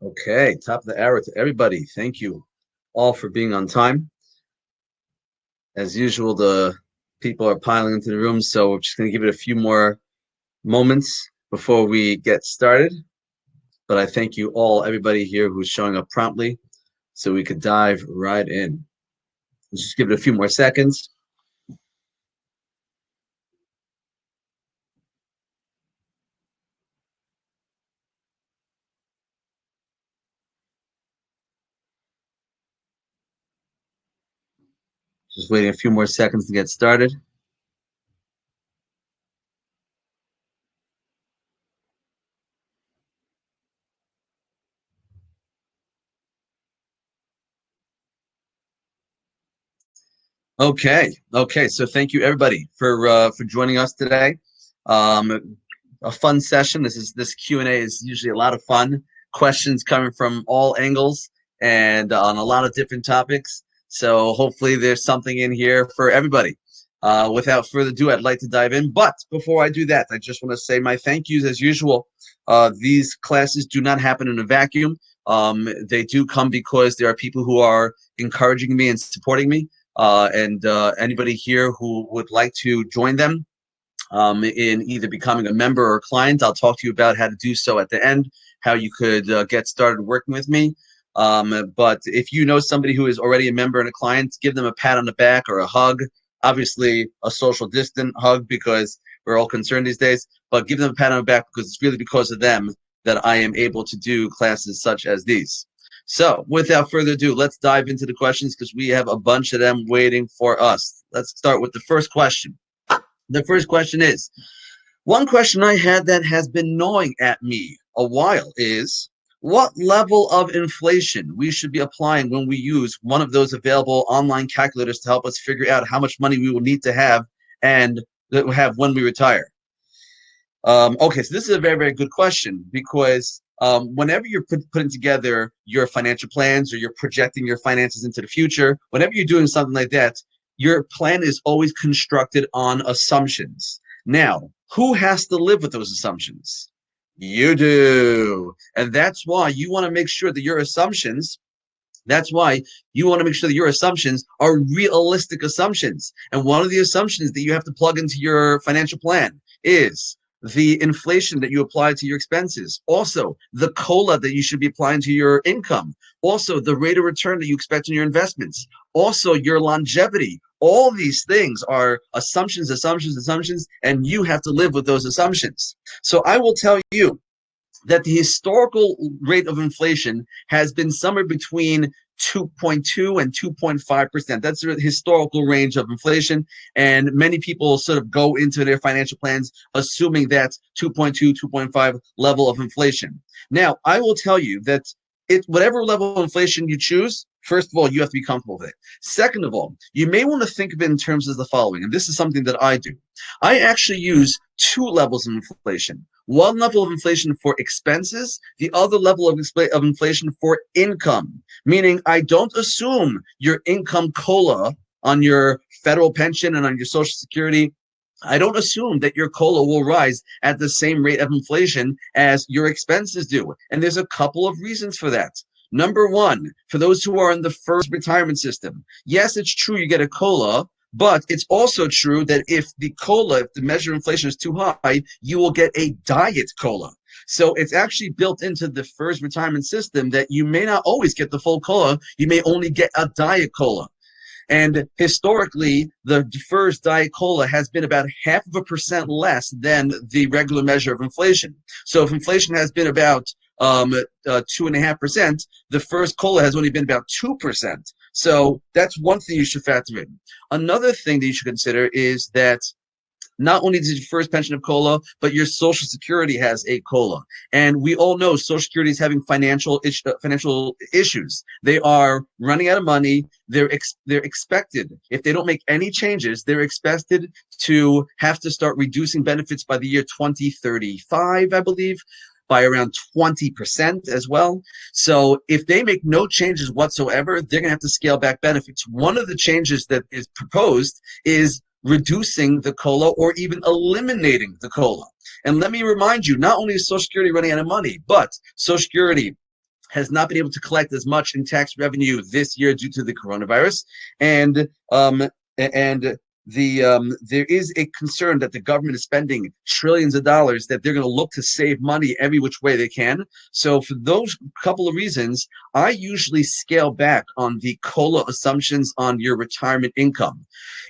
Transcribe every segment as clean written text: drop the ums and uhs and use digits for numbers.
Okay, top of the hour to everybody. Thank you all for being on time. As usual, the people are piling into the room, so we're just going to give it a few more moments before we get started. But I thank you all, everybody here who's showing up promptly, so we could dive right in. Let's just give it a few more seconds. Just waiting a few more seconds to get started. Okay. So thank you everybody for joining us today. A fun session. This Q&A is usually a lot of fun. Questions coming from all angles and on a lot of different topics. So hopefully there's something in here for everybody. Without further ado, I'd like to dive in. But before I do that, I just want to say my thank yous as usual. These classes do not happen in a vacuum. They do come because there are people who are encouraging me and supporting me. And anybody here who would like to join them in either becoming a member or a client, I'll talk to you about how to do so at the end, how you could get started working with me. But if you know somebody who is already a member and a client, give them a pat on the back or a hug. Obviously, a social distant hug because we're all concerned these days, but give them a pat on the back because it's really because of them that I am able to do classes such as these. So without further ado, let's dive into the questions because we have a bunch of them waiting for us. Let's start with the first question. The first question is, one question I had that has been gnawing at me a while is, what level of inflation we should be applying when we use one of those available online calculators to help us figure out how much money we will need to have and have when we retire? Okay, so this is a very, very good question because whenever you're putting together your financial plans or you're projecting your finances into the future, whenever you're doing something like that, your plan is always constructed on assumptions. Now, who has to live with those assumptions? You do. And that's why you want to make sure that your assumptions are realistic assumptions. And one of the assumptions that you have to plug into your financial plan is the inflation that you apply to your expenses, also the COLA that you should be applying to your income, also the rate of return that you expect in your investments, also your longevity. All these things are assumptions, and you have to live with those assumptions. So I will tell you that the historical rate of inflation has been somewhere between 2.2 and 2.5%. That's the historical range of inflation. And many people sort of go into their financial plans assuming that's 2.2, 2.5 level of inflation. Now, I will tell you that whatever level of inflation you choose, first of all, you have to be comfortable with it. Second of all, you may want to think of it in terms of the following, and this is something that I do. I actually use two levels of inflation. One level of inflation for expenses, the other level of inflation for income, meaning I don't assume your income COLA on your federal pension and on your Social Security. I don't assume that your COLA will rise at the same rate of inflation as your expenses do. And there's a couple of reasons for that. Number one, for those who are in the first retirement system, yes, it's true you get a COLA, but it's also true that if the measure of inflation is too high, you will get a diet COLA. So it's actually built into the first retirement system that you may not always get the full COLA. You may only get a diet COLA. And historically, the first diet COLA has been about 0.5% less than the regular measure of inflation. So if inflation has been about 2.5%, the first COLA has only been about 2%. So that's one thing you should factor in. Another thing that you should consider is that not only does your first pension have COLA, but your Social Security has a COLA. And we all know Social Security is having financial issues. They are running out of money. They're expected, if they don't make any changes, they're expected to have to start reducing benefits by the year 2035, I believe, by around 20% as well. So if they make no changes whatsoever, they're going to have to scale back benefits. One of the changes that is proposed is reducing the COLA or even eliminating the COLA. And let me remind you, not only is Social Security running out of money, but Social Security has not been able to collect as much in tax revenue this year due to the coronavirus, and there is a concern that the government is spending trillions of dollars, that they're going to look to save money every which way they can. So for those couple of reasons, I usually scale back on the COLA assumptions on your retirement income.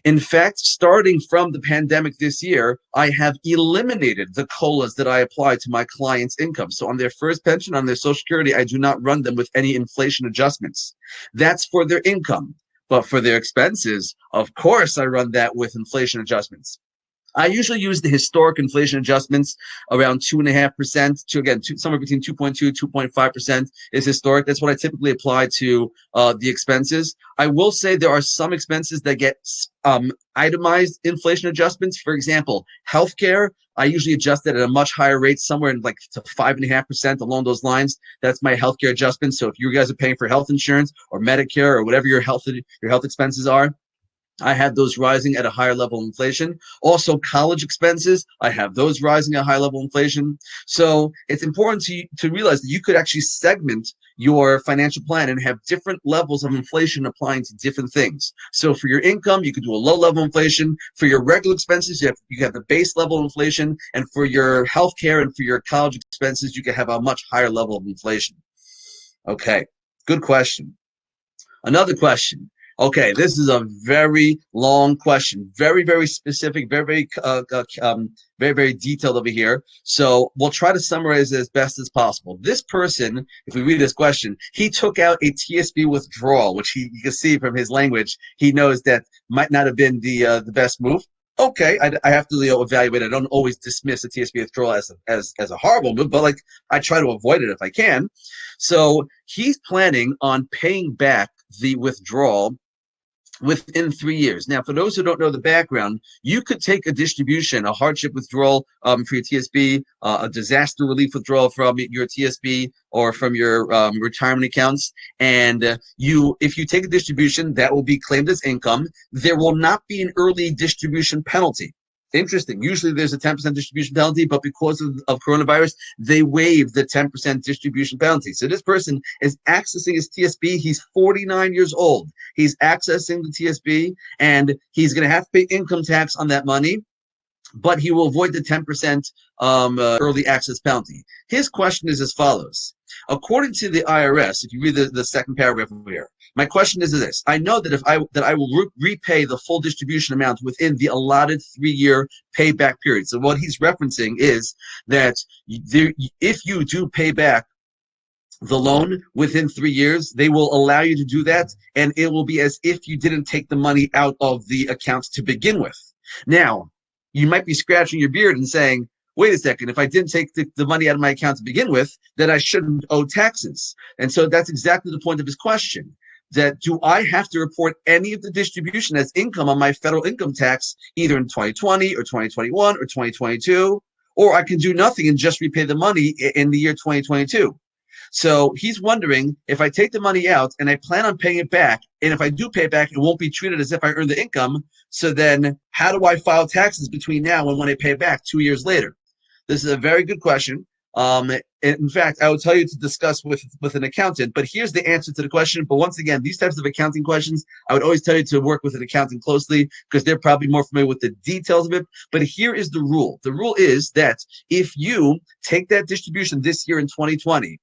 In fact, starting from the pandemic this year, I have eliminated the COLAs that I apply to my clients' income. So on their first pension, on their Social Security, I do not run them with any inflation adjustments. That's for their income. But for their expenses, of course, I run that with inflation adjustments. I usually use the historic inflation adjustments around 2.5% to, again, somewhere between 2.2, 2.5% is historic. That's what I typically apply to the expenses. I will say there are some expenses that get itemized inflation adjustments. For example, healthcare, I usually adjust that at a much higher rate, somewhere in like to 5.5% along those lines. That's my healthcare adjustment. So if you guys are paying for health insurance or Medicare or whatever your health expenses are, I have those rising at a higher level of inflation. Also, college expenses, I have those rising at a high level of inflation. So it's important to realize that you could actually segment your financial plan and have different levels of inflation applying to different things. So for your income, you could do a low level inflation. For your regular expenses, you have the base level of inflation. And for your healthcare and for your college expenses, you can have a much higher level of inflation. Okay, good question. Another question. Okay, this is a very long question, very, very specific, very, very detailed over here. So we'll try to summarize it as best as possible. This person, if we read this question, he took out a TSB withdrawal, which you can see from his language, he knows that might not have been the best move. Okay, I have to evaluate. I don't always dismiss a TSB withdrawal as a horrible move, but like I try to avoid it if I can. So he's planning on paying back the withdrawal within 3 years. Now, for those who don't know the background, you could take a distribution, a hardship withdrawal for your TSB, a disaster relief withdrawal from your TSB or from your retirement accounts. And if you take a distribution, that will be claimed as income. There will not be an early distribution penalty. Interesting. Usually there's a 10% distribution penalty, but because of coronavirus, they waive the 10% distribution penalty. So this person is accessing his TSB. He's 49 years old. He's accessing the TSB, and he's going to have to pay income tax on that money, but he will avoid the 10% early access penalty. His question is as follows. According to the IRS, if you read the second paragraph over here, my question is this. I know that I will repay the full distribution amount within the allotted 3-year payback period. So what he's referencing is that if you do pay back the loan within 3 years, they will allow you to do that, and it will be as if you didn't take the money out of the accounts to begin with. Now, you might be scratching your beard and saying, wait a second, if I didn't take the money out of my account to begin with, then I shouldn't owe taxes. And so that's exactly the point of his question. That do I have to report any of the distribution as income on my federal income tax, either in 2020 or 2021 or 2022, or I can do nothing and just repay the money in the year 2022. So he's wondering, if I take the money out and I plan on paying it back, and if I do pay it back, it won't be treated as if I earned the income. So then how do I file taxes between now and when I pay it back 2 years later? This is a very good question. In fact, I would tell you to discuss with an accountant, but here's the answer to the question. But once again, these types of accounting questions, I would always tell you to work with an accountant closely because they're probably more familiar with the details of it. But here is the rule. The rule is that if you take that distribution this year in 2020,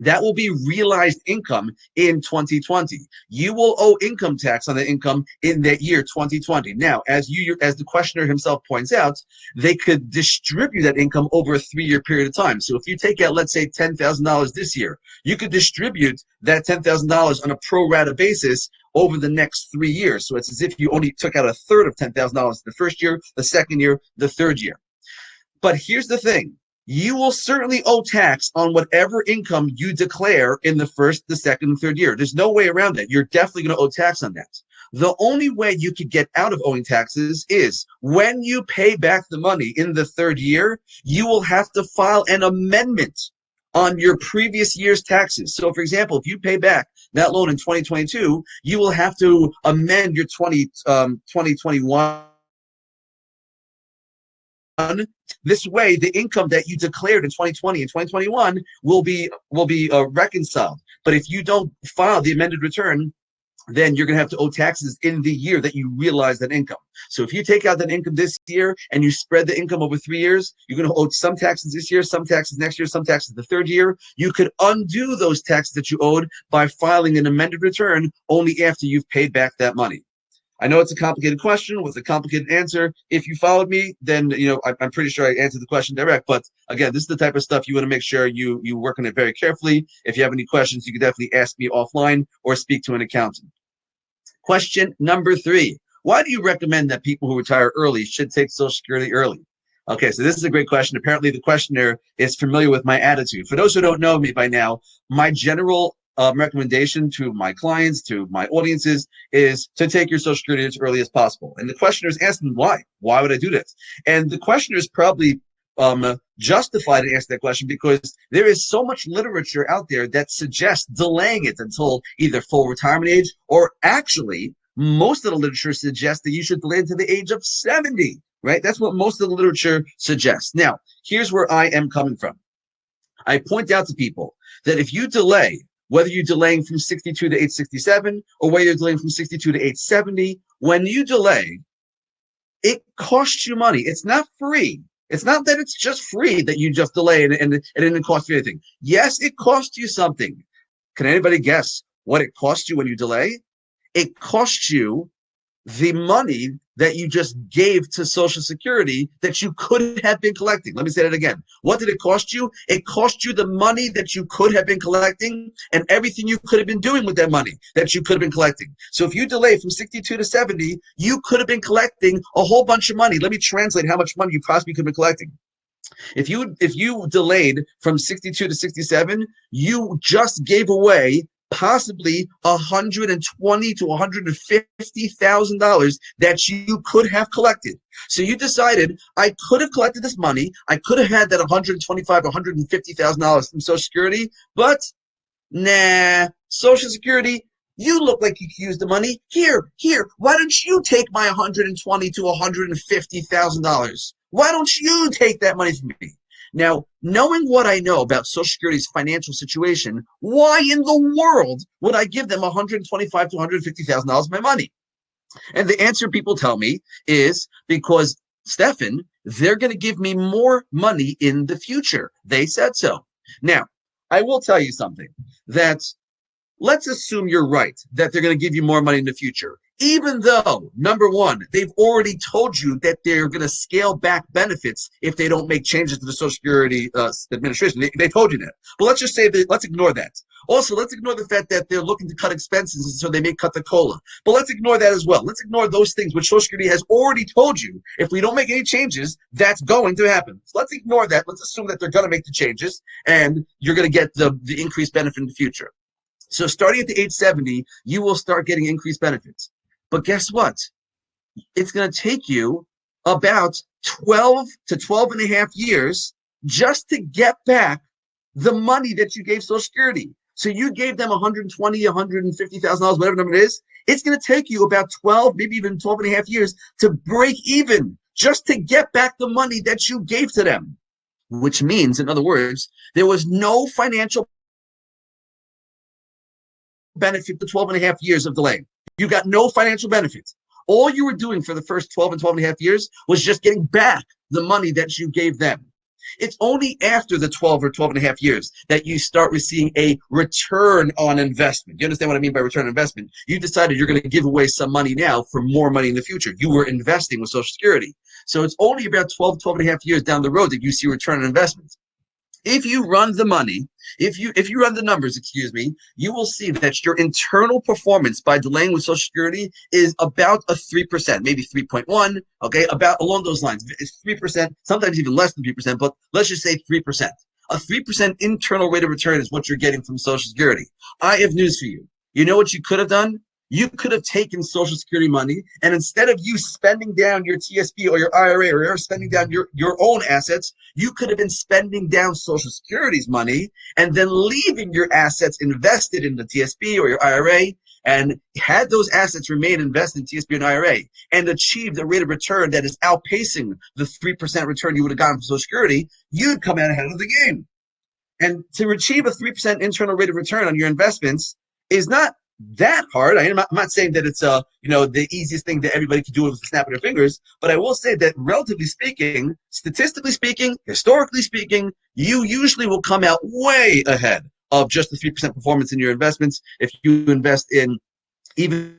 that will be realized income in 2020. You will owe income tax on the income in that year 2020. Now, as the questioner himself points out, they could distribute that income over a 3-year period of time. So if you take out, let's say, $10,000 this year, you could distribute that $10,000 on a pro rata basis over the next 3 years. So it's as if you only took out a third of $10,000 the first year, the second year, the third year. But here's the thing. You will certainly owe tax on whatever income you declare in the first, the second, and third year. There's no way around that. You're definitely going to owe tax on that. The only way you could get out of owing taxes is when you pay back the money in the third year, you will have to file an amendment on your previous year's taxes. So, for example, if you pay back that loan in 2022, you will have to amend your 2021 This way, the income that you declared in 2020 and 2021 will be reconciled. But if you don't file the amended return, then you're going to have to owe taxes in the year that you realize that income. So if you take out that income this year and you spread the income over 3 years, you're going to owe some taxes this year, some taxes next year, some taxes the third year. You could undo those taxes that you owed by filing an amended return only after you've paid back that money. I know it's a complicated question with a complicated answer. If you followed me, then I'm pretty sure I answered the question direct. But again, this is the type of stuff you want to make sure you work on it very carefully. If you have any questions, you can definitely ask me offline or speak to an accountant. Question number 3. Why do you recommend that people who retire early should take Social Security early? Okay, so this is a great question. Apparently, the questioner is familiar with my attitude. For those who don't know me by now, my general recommendation to my clients, to my audiences, is to take your Social Security as early as possible. And the questioner is asking why. Why would I do this? And the questioner is probably justified to ask that question because there is so much literature out there that suggests delaying it until either full retirement age, or actually most of the literature suggests that you should delay it to the age of 70, right? That's what most of the literature suggests. Now, here's where I am coming from. I point out to people that if you delay, whether you're delaying from 62 to age 67 or whether you're delaying from 62 to age 70, when you delay, it costs you money. It's not free. It's not that it's just free that you just delay and it didn't cost you anything. Yes, it costs you something. Can anybody guess what it costs you when you delay? It costs you the money that you just gave to Social Security that you could have been collecting. Let me say that again. What did it cost you? It cost you the money that you could have been collecting and everything you could have been doing with that money that you could have been collecting. So if you delay from 62 to 70, you could have been collecting a whole bunch of money. Let me translate how much money you possibly could have been collecting. If you delayed from 62 to 67, you just gave away possibly $120,000 to $150,000 that you could have collected. So you decided, I could have collected this money. I could have had that $125,000 to $150,000 from Social Security, but nah, Social Security, you look like you can use the money. Here, why don't you take my $120,000 to $150,000? Why don't you take that money from me? Now, knowing what I know about Social Security's financial situation, why in the world would I give them $125,000 to $150,000 of my money? And the answer people tell me is because, Stefan, they're going to give me more money in the future. They said so. Now, I will tell you something, that let's assume you're right, that they're going to give you more money in the future. Even though, number one, they've already told you that they're going to scale back benefits if they don't make changes to the Social Security Administration. They told you that. But let's just say that, let's ignore that. Also, let's ignore the fact that they're looking to cut expenses, and so they may cut the COLA. But let's ignore that as well. Let's ignore those things which Social Security has already told you. If we don't make any changes, that's going to happen. So let's ignore that. Let's assume that they're going to make the changes, and you're going to get the increased benefit in the future. So starting at the age 70, you will start getting increased benefits. But guess what? It's going to take you about 12 to 12 and a half years just to get back the money that you gave Social Security. So you gave them $120,000, $150,000, whatever number it is. It's going to take you about 12, maybe even 12 and a half years to break even just to get back the money that you gave to them. Which means, in other words, there was no financial benefit for 12 and a half years of delay. You got no financial benefit. All you were doing for the first 12 and 12 and a half years was just getting back the money that you gave them. It's only after the 12 or 12 and a half years that you start receiving a return on investment. You understand what I mean by return on investment? You decided you're going to give away some money now for more money in the future. You were investing with Social Security. So it's only about 12 and a half years down the road that you see return on investment. If you run the money, if you run the numbers, you will see that your internal performance by delaying with Social Security is about a 3%, maybe 3.1, okay, about along those lines. It's 3%, sometimes even less than 3%, but let's just say 3%. A 3% internal rate of return is what you're getting from Social Security. I have news for you. You know what you could have done? You could have taken Social Security money, and instead of you spending down your TSP or your IRA or you're spending down your own assets, you could have been spending down Social Security's money and then leaving your assets invested in the TSP or your IRA, and had those assets remain invested in TSP and IRA and achieved a rate of return that is outpacing the 3% return you would have gotten from Social Security, you'd come out ahead of the game. And to achieve a 3% internal rate of return on your investments is not that hard. I'm not saying that it's the easiest thing that everybody can do with a snap of their fingers, but I will say that relatively speaking, statistically speaking, historically speaking, you usually will come out way ahead of just the 3% performance in your investments if you invest in even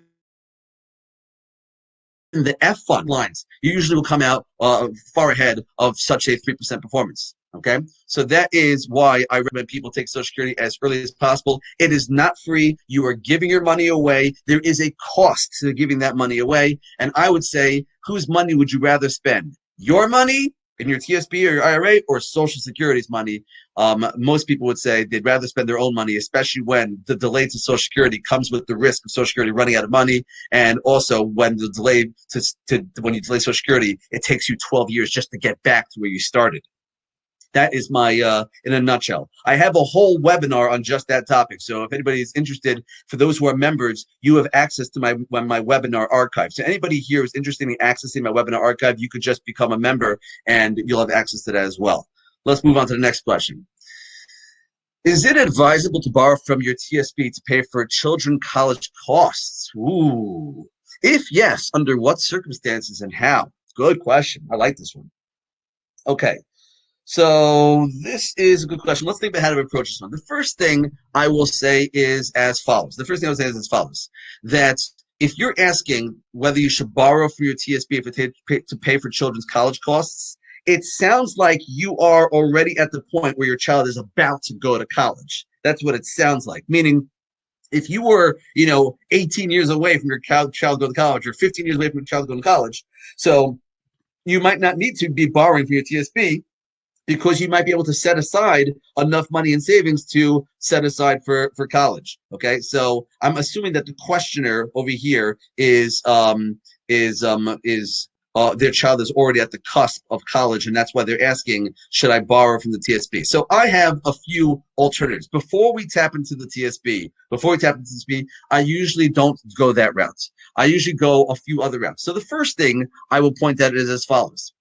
the F fund lines. You usually will come out far ahead of such a 3% performance. Okay, so that is why I recommend people take Social Security as early as possible. It is not free. You are giving your money away. There is a cost to giving that money away. And I would say, whose money would you rather spend? Your money in your TSP or your IRA, or Social Security's money? Most people would say they'd rather spend their own money, especially when the delay to Social Security comes with the risk of Social Security running out of money. And also when the delay when you delay Social Security, it takes you 12 years just to get back to where you started. That is my, in a nutshell. I have a whole webinar on just that topic. So if anybody is interested, for those who are members, you have access to my webinar archive. So anybody here who's interested in accessing my webinar archive, you could just become a member and you'll have access to that as well. Let's move on to the next question. Is it advisable to borrow from your TSP to pay for children's college costs? Ooh. If yes, under what circumstances and how? Good question. I like this one. Okay. So this is a good question. Let's think about how to approach this one. The first thing I will say is as follows. That if you're asking whether you should borrow from your TSP to pay for children's college costs, it sounds like you are already at the point where your child is about to go to college. That's what it sounds like. Meaning, if you were, 18 years away from your child going to college, or 15 years away from your child going to college, so you might not need to be borrowing from your TSP, because you might be able to set aside enough money in savings to set aside for college. Okay, so I'm assuming that the questioner over here is their child is already at the cusp of college, and that's why they're asking, should I borrow from the TSP? So I have a few alternatives. Before we tap into the TSP, I usually don't go that route. I usually go a few other routes. So the first thing I will point out is as follows.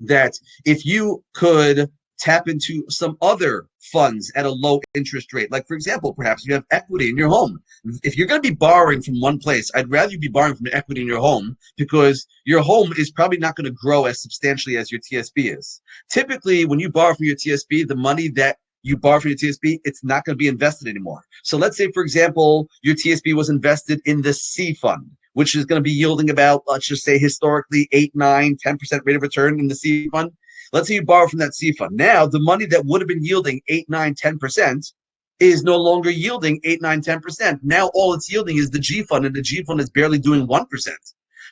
That if you could tap into some other funds at a low interest rate, like for example, perhaps you have equity in your home. If you're going to be borrowing from one place, I'd rather you be borrowing from equity in your home, because your home is probably not going to grow as substantially as your TSP is. Typically, when you borrow from your TSP, the money that you borrow from your TSP, it's not going to be invested anymore. So let's say, for example, your TSP was invested in the C fund, which is going to be yielding about, let's just say historically, 8, 9, 10% rate of return in the C fund. Let's say you borrow from that C fund. Now, the money that would have been yielding 8, 9, 10% is no longer yielding 8, 9, 10%. Now, all it's yielding is the G fund, and the G fund is barely doing 1%.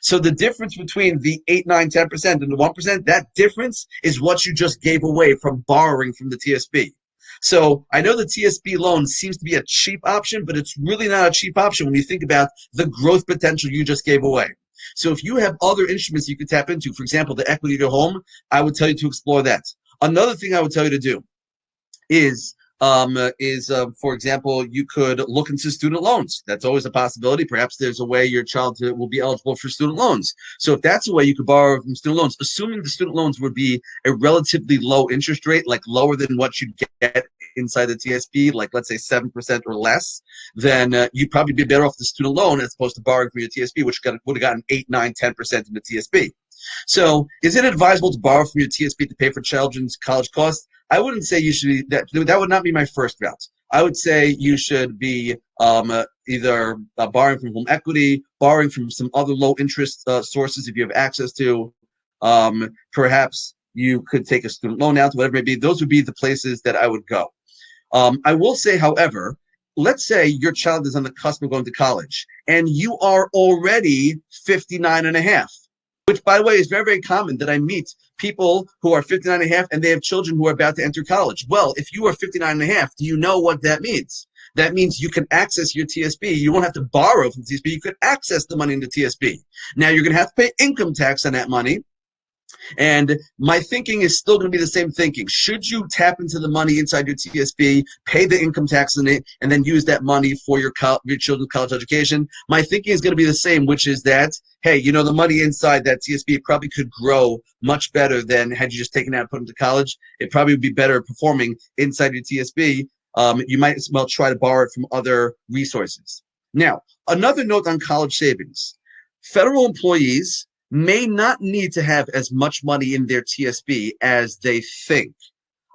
So the difference between the 8, 9, 10% and the 1%, that difference is what you just gave away from borrowing from the TSP. So I know the TSP loan seems to be a cheap option, but it's really not a cheap option when you think about the growth potential you just gave away. So if you have other instruments you could tap into, for example, the equity of your home, I would tell you to explore that. Another thing I would tell you to do is for example, you could look into student loans. That's always a possibility. Perhaps there's a way your child will be eligible for student loans. So if that's a way you could borrow from student loans, assuming the student loans would be a relatively low interest rate, like lower than what you'd get inside the TSP, like let's say 7% or less, then you'd probably be better off the student loan as opposed to borrowing from your TSP, which would have gotten 8, 9, 10% in the TSP. So is it advisable to borrow from your TSP to pay for children's college costs? I wouldn't say you should be, that would not be my first route. I would say you should be either borrowing from home equity, borrowing from some other low interest sources if you have access to. Perhaps you could take a student loan out, whatever it may be. Those would be the places that I would go. I will say, however, let's say your child is on the cusp of going to college and you are already 59 and a half. Which, by the way, is very, very common that I meet people who are 59 and a half and they have children who are about to enter college. Well, if you are 59 and a half, do you know what that means? That means you can access your TSP. You won't have to borrow from TSP. You could access the money in the TSP. Now, you're going to have to pay income tax on that money, And my thinking is still going to be the same thinking. Should you tap into the money inside your TSP, pay the income tax in it, and then use that money for your children's college education? My thinking is going to be the same, which is that, hey, the money inside that TSP probably could grow much better than had you just taken it out and put it into college. It probably would be better performing inside your TSP. You might as well try to borrow it from other resources. Now, another note on college savings. Federal employees may not need to have as much money in their TSP as they think.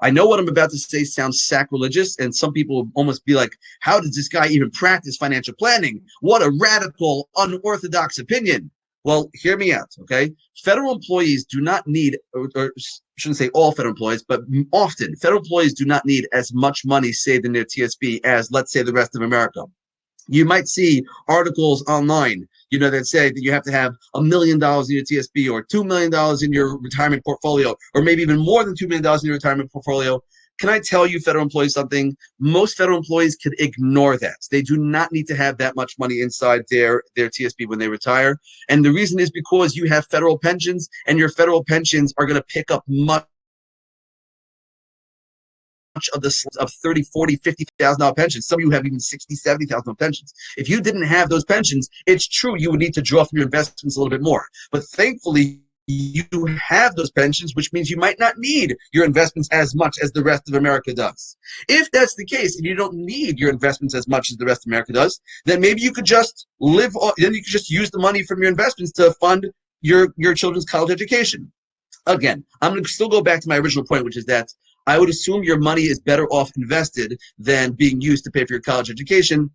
I know what I'm about to say sounds sacrilegious, and some people will almost be like, how does this guy even practice financial planning? What a radical, unorthodox opinion. Well, hear me out, okay? Federal employees do not need, or shouldn't say all federal employees, but often federal employees do not need as much money saved in their TSP as, let's say, the rest of America. You might see articles online, that say that you have to have $1 million in your TSP or $2 million in your retirement portfolio, or maybe even more than $2 million in your retirement portfolio. Can I tell you, federal employees, something? Most federal employees can ignore that. They do not need to have that much money inside their TSP when they retire. And the reason is because you have federal pensions, and your federal pensions are going to pick up much of the of 30, 40, $50,000 pensions. Some of you have even 60, 70,000 pensions. If you didn't have those pensions, it's true you would need to draw from your investments a little bit more. But thankfully, you have those pensions, which means you might not need your investments as much as the rest of America does. If that's the case, and you don't need your investments as much as the rest of America does, then maybe you could just use the money from your investments to fund your children's college education. Again, I'm going to still go back to my original point, which is that I would assume your money is better off invested than being used to pay for your college education.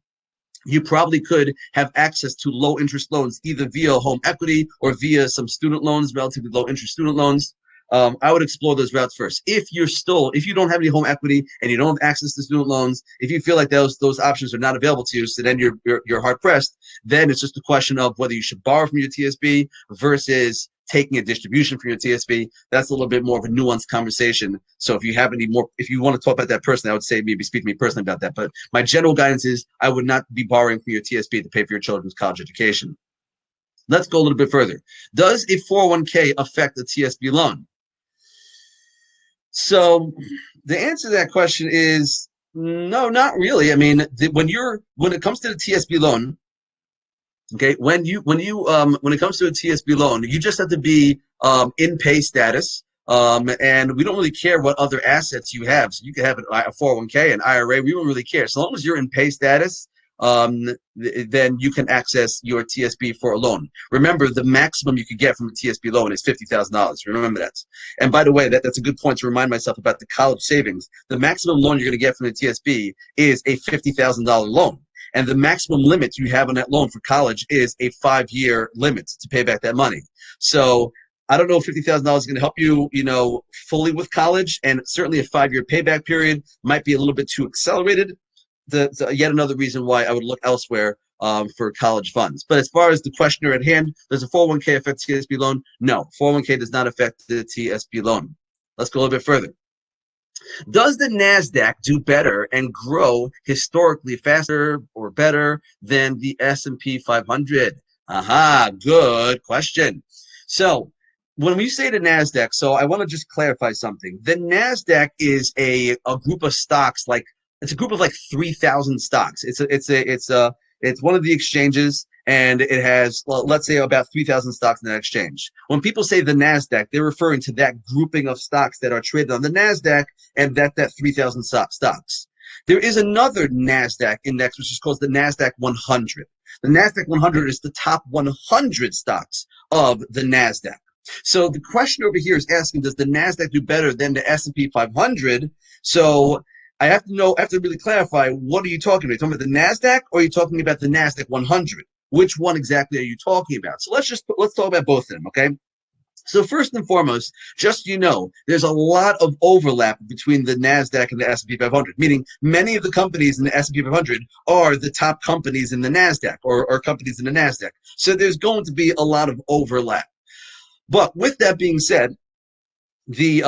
You probably could have access to low interest loans, either via home equity or via some student loans, relatively low interest student loans. I would explore those routes first. If you don't have any home equity and you don't have access to student loans, if you feel like those options are not available to you, so then you're hard pressed, then it's just a question of whether you should borrow from your TSP versus taking a distribution from your TSP. That's a little bit more of a nuanced conversation. So if you want to talk about that personally, I would say maybe speak to me personally about that. But my general guidance is I would not be borrowing from your TSP to pay for your children's college education. Let's go a little bit further. Does a 401k affect a TSP loan? So the answer to that question is no, not really. I mean, when it comes to the TSP loan, okay, when it comes to a TSP loan, you just have to be in pay status, and we don't really care what other assets you have. So you can have a 401k, an IRA. We don't really care. So long as you're in pay status, then you can access your TSP for a loan. Remember, the maximum you could get from a TSP loan is $50,000. Remember that. And by the way, that's a good point to remind myself about the college savings. The maximum loan you're going to get from the TSP is a $50,000 loan. And the maximum limit you have on that loan for college is a 5-year limit to pay back that money. So I don't know if $50,000 is going to help you, fully with college, and certainly a 5-year payback period might be a little bit too accelerated. Yet another reason why I would look elsewhere for college funds. But as far as the questioner at hand, does a 401k affect TSP loan? No, 401k does not affect the TSP loan. Let's go a little bit further. Does the NASDAQ do better and grow historically faster or better than the S&P 500? Aha, good question. So when we say the NASDAQ, so I want to just clarify something. The NASDAQ is a group of stocks, it's a group of 3,000 stocks. It's one of the exchanges, and it has, let's say, about 3,000 stocks in that exchange. When people say the NASDAQ, they're referring to that grouping of stocks that are traded on the NASDAQ and that 3,000 stocks. There is another NASDAQ index, which is called the NASDAQ 100. The NASDAQ 100 is the top 100 stocks of the NASDAQ. So the question over here is asking, does the NASDAQ do better than the S&P 500? So I have to really clarify, what are you talking about? Are you talking about the NASDAQ, or are you talking about the NASDAQ 100? Which one exactly are you talking about? So let's talk about both of them, okay? So first and foremost, just so you know, there's a lot of overlap between the NASDAQ and the S&P 500, meaning many of the companies in the S&P 500 are the top companies in the NASDAQ or companies in the NASDAQ. So there's going to be a lot of overlap. But with that being said, the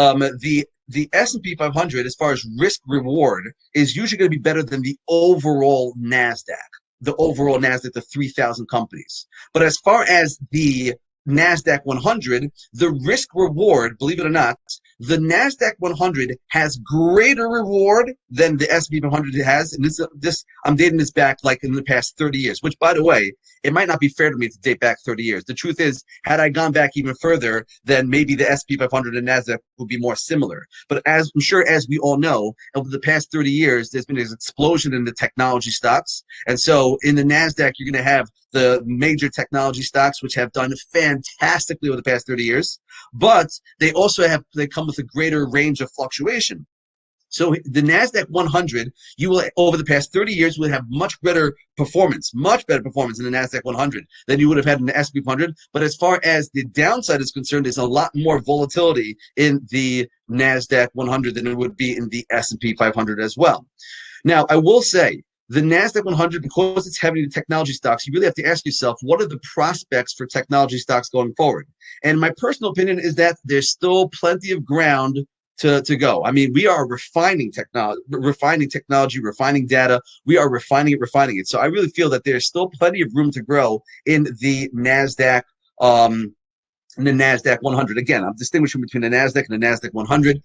S&P 500, as far as risk reward, is usually going to be better than the overall NASDAQ. The overall NASDAQ, the 3,000 companies. But as far as the NASDAQ 100, the risk reward, believe it or not, the NASDAQ 100 has greater reward than the S&P 500 has. And this I'm dating this back like in the past 30 years, which, by the way, it might not be fair to me to date back 30 years. The truth is, had I gone back even further, then maybe the S&P 500 and NASDAQ would be more similar. But as I'm sure, as we all know, over the past 30 years, there's been an explosion in the technology stocks. And so in the NASDAQ, you're going to have the major technology stocks, which have done fantastically over the past 30 years, but they come with a greater range of fluctuation. So the NASDAQ 100, you will, over the past 30 years, will have much better performance in the NASDAQ 100 than you would have had in the S&P 500. But as far as the downside is concerned, there's a lot more volatility in the NASDAQ 100 than it would be in the S&P 500 as well. Now, I will say, the NASDAQ 100, because it's heavy in technology stocks, you really have to ask yourself, what are the prospects for technology stocks going forward? And my personal opinion is that there's still plenty of ground to go. I mean, we are refining technology, refining data. We are refining it. So I really feel that there's still plenty of room to grow in the NASDAQ, in the NASDAQ 100. Again, I'm distinguishing between the NASDAQ and the NASDAQ 100.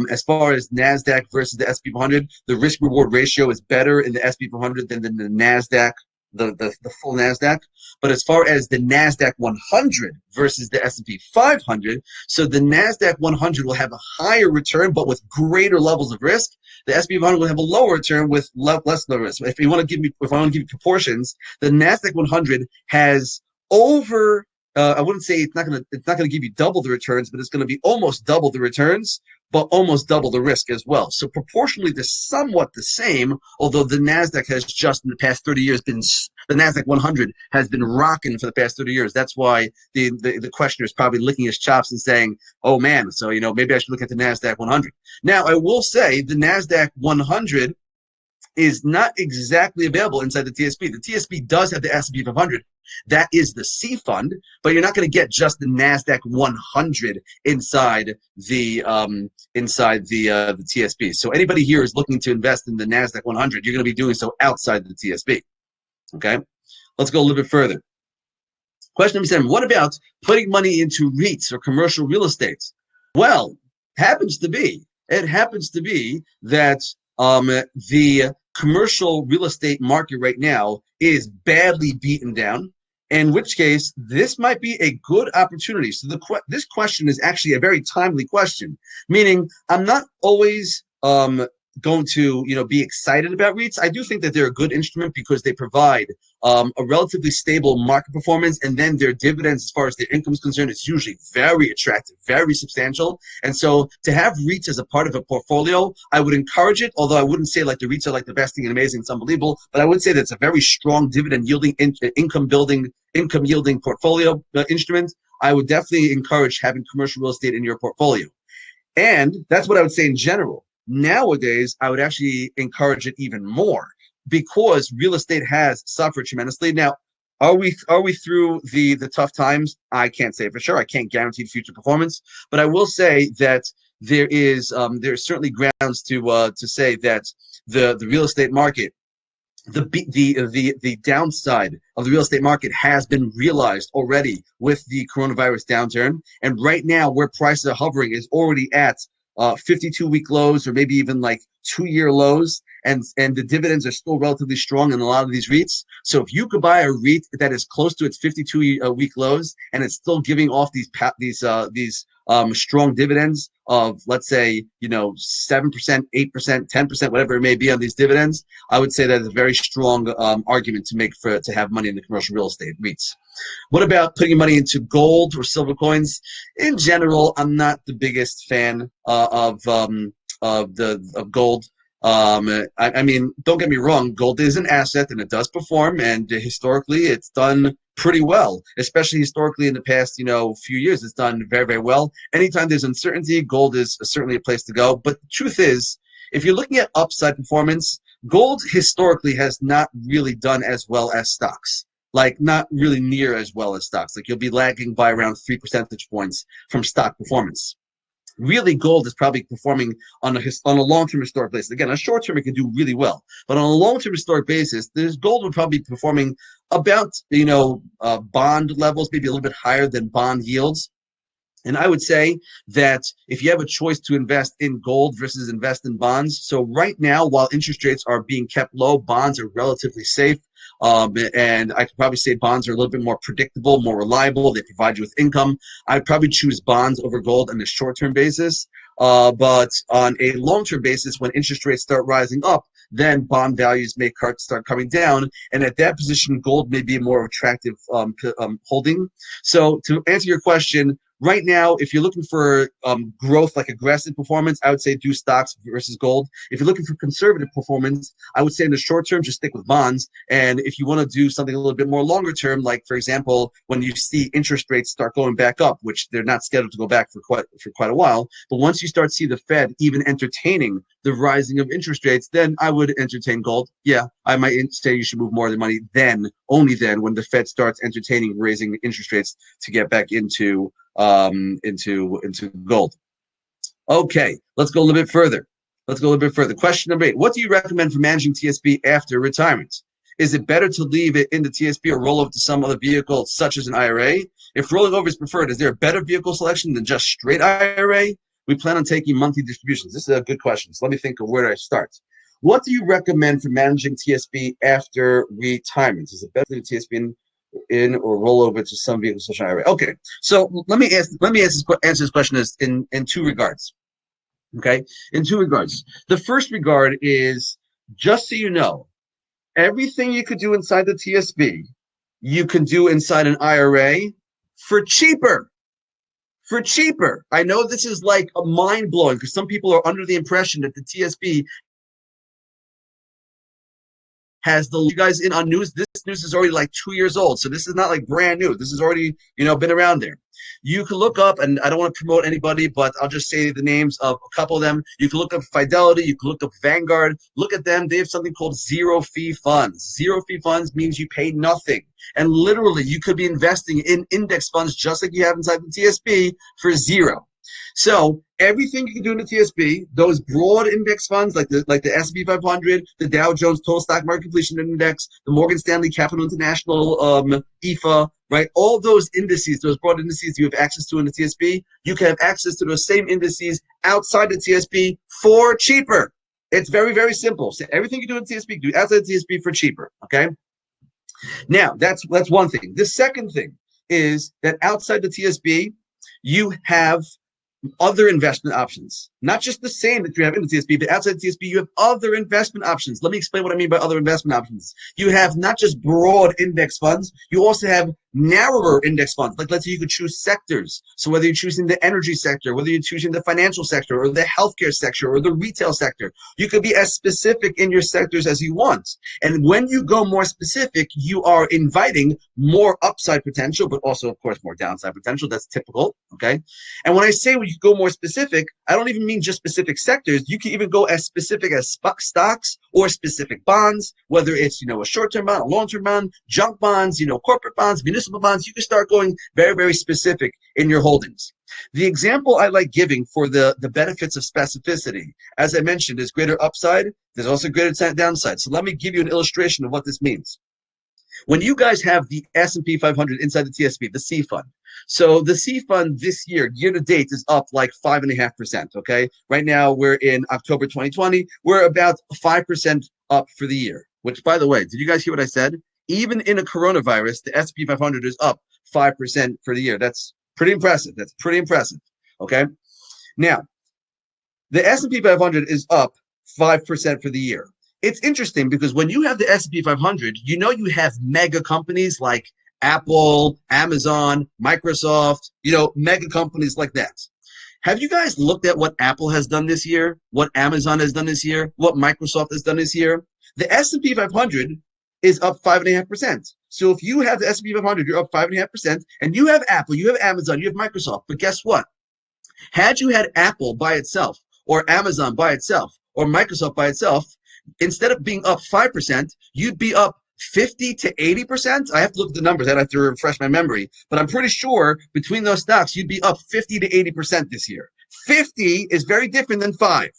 As far as NASDAQ versus the S&P 500, the risk-reward ratio is better in the S&P 500 than the NASDAQ, the full NASDAQ. But as far as the NASDAQ 100 versus the S&P 500, so the NASDAQ 100 will have a higher return, but with greater levels of risk. The S&P 500 will have a lower return with less risk. If I want to give you proportions, the NASDAQ 100 has over I wouldn't say it's not going to give you double the returns, but it's going to be almost double the returns, but almost double the risk as well. So proportionally, they're somewhat the same, although the NASDAQ has just in the past 30 years the NASDAQ 100 has been rocking for the past 30 years. That's why the questioner is probably licking his chops and saying, oh man, so maybe I should look at the NASDAQ 100. Now, I will say the NASDAQ 100 is not exactly available inside the TSP. The TSP does have the S&P 500. That is the C fund, but you're not going to get just the NASDAQ 100 inside the TSP. So anybody here is looking to invest in the NASDAQ 100, you're going to be doing so outside the TSP. Okay, let's go a little bit further. Question number 7: what about putting money into REITs or commercial real estate? Well, it happens to be that the commercial real estate market right now is badly beaten down, in which case this might be a good opportunity. So this question is actually a very timely question, meaning I'm not always going to be excited about REITs. I do think that they're a good instrument because they provide a relatively stable market performance, and then their dividends, as far as their income is concerned, is usually very attractive, very substantial. And so to have REITs as a part of a portfolio, I would encourage it, although I wouldn't say like the REITs are like the best thing and amazing, it's unbelievable, but I would say that it's a very strong dividend yielding, income yielding portfolio instrument. I would definitely encourage having commercial real estate in your portfolio. And that's what I would say in general. Nowadays, I would actually encourage it even more because real estate has suffered tremendously. Now, are we through the tough times? I can't say for sure. I can't guarantee future performance, but I will say that there's certainly grounds to say that the real estate market, the downside of the real estate market has been realized already with the coronavirus downturn, and right now where prices are hovering is already at 52-week lows, or maybe even like 2-year lows, and the dividends are still relatively strong in a lot of these REITs. So if you could buy a REIT that is close to its 52-week lows and it's still giving off these strong dividends of, let's say, 7%, 8%, 10%, whatever it may be on these dividends, I would say that is a very strong argument to make to have money in the commercial real estate REITs. What about putting money into gold or silver coins? In general, I'm not the biggest fan of gold. I mean, don't get me wrong, gold is an asset and it does perform, and historically it's done pretty well, especially historically in the past, few years, it's done very, very well. Anytime there's uncertainty, gold is certainly a place to go. But the truth is, if you're looking at upside performance, gold historically has not really done as well as stocks. Like, not really near as well as stocks. Like, you'll be lagging by around 3 percentage points from stock performance. really gold is probably performing on a long-term historic basis. Again, on a short-term, it can do really well. But on a long-term historic basis, this gold would probably be performing about, bond levels, maybe a little bit higher than bond yields. And I would say that if you have a choice to invest in gold versus invest in bonds, so right now, while interest rates are being kept low, bonds are relatively safe. And I could probably say bonds are a little bit more predictable, more reliable. They provide you with income. I'd probably choose bonds over gold on a short-term basis. But on a long-term basis, when interest rates start rising up, then bond values may start coming down. And at that position, gold may be a more attractive holding. So to answer your question, right now, if you're looking for growth, like aggressive performance, I would say do stocks versus gold. If you're looking for conservative performance, I would say in the short term, just stick with bonds. And if you want to do something a little bit more longer term, like for example, when you see interest rates start going back up, which they're not scheduled to go back for quite a while, but once you start to see the Fed even entertaining the rising of interest rates, then I would entertain gold. Yeah, I might say you should move more of the money then, only then, when the Fed starts entertaining raising interest rates to get back into gold. Okay, let's go a little bit further. Question number 8. What do you recommend for managing TSP after retirement? Is it better to leave it in the TSP or roll over to some other vehicle such as an IRA? If rolling over is preferred, is there a better vehicle selection than just straight IRA? We plan on taking monthly distributions. This is a good question. So let me think of where do I start. What do you recommend for managing TSP after retirement? Is it better to leave the TSP in or roll over to some vehicles such as IRA? Okay, so let me answer this question in two regards. Okay, in two regards. The first regard is, just so you know, everything you could do inside the TSP, you can do inside an IRA for cheaper. For cheaper. I know this is like a mind blowing because some people are under the impression that the TSP has the you guys in on news. This news is already like 2 years old, so this is not like brand new. This is already been around there. You can look up, and I don't want to promote anybody, but I'll just say the names of a couple of them. You can look up Fidelity. You can look up Vanguard. Look at them. They have something called zero fee funds. Zero fee funds means you pay nothing, and literally you could be investing in index funds just like you have inside the TSP for zero. So everything you can do in the TSP, those broad index funds like the S&P 500, the Dow Jones Total Stock Market Completion Index, the Morgan Stanley Capital International EFA, right? All those indices, those broad indices you have access to in the TSP, you can have access to those same indices outside the TSP for cheaper. It's very, very simple. So everything you do in the TSP, do outside the TSP for cheaper, okay? Now, that's one thing. The second thing is that outside the TSP, you have other investment options, not just the same that you have in the TSP, but outside the TSP, you have other investment options. Let me explain what I mean by other investment options. You have not just broad index funds, you also have narrower index funds. Like, let's say you could choose sectors. So whether you're choosing the energy sector, whether you're choosing the financial sector or the healthcare sector or the retail sector, you could be as specific in your sectors as you want. And when you go more specific, you are inviting more upside potential, but also, of course, more downside potential. That's typical, okay? And when I say when you go more specific, I don't even mean just specific sectors. You can even go as specific as stocks or specific bonds, whether it's, a short-term bond, a long-term bond, junk bonds, corporate bonds, municipal bonds. You can start going very, very specific in your holdings. The example I like giving for the benefits of specificity, as I mentioned, is greater upside. There's also greater downside. So let me give you an illustration of what this means. When you guys have the S&P 500 inside the TSP, the C fund. So the C fund this year to date, is up like 5.5%, okay? Right now, we're in October 2020. We're about 5% up for the year, which, by the way, did you guys hear what I said? Even in a coronavirus, the S&P 500 is up 5% for the year. That's pretty impressive. Okay? Now, the S&P 500 is up 5% for the year. It's interesting because when you have the S&P 500, you have mega companies like Apple, Amazon, Microsoft, mega companies like that. Have you guys looked at what Apple has done this year, what Amazon has done this year, what Microsoft has done this year? The S&P 500 is up 5.5%. So if you have the S&P 500, you're up 5.5%, and you have Apple, you have Amazon, you have Microsoft. But guess what? Had you had Apple by itself, or Amazon by itself, or Microsoft by itself, instead of being up 5%, you'd be up 50 to 80%. I have to look at the numbers. I'd have to refresh my memory. But I'm pretty sure between those stocks, you'd be up 50 to 80% this year. 50 is very different than 5.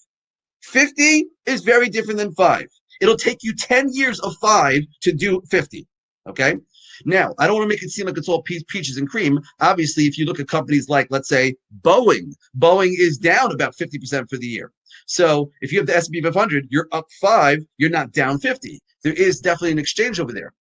50 is very different than 5. It'll take you 10 years of 5 to do 50. Okay. Now, I don't want to make it seem like it's all peaches and cream. Obviously, if you look at companies like, let's say, Boeing is down about 50% for the year. So if you have the S&P 500, you're up 5, you're not down 50. There is definitely an exchange over there.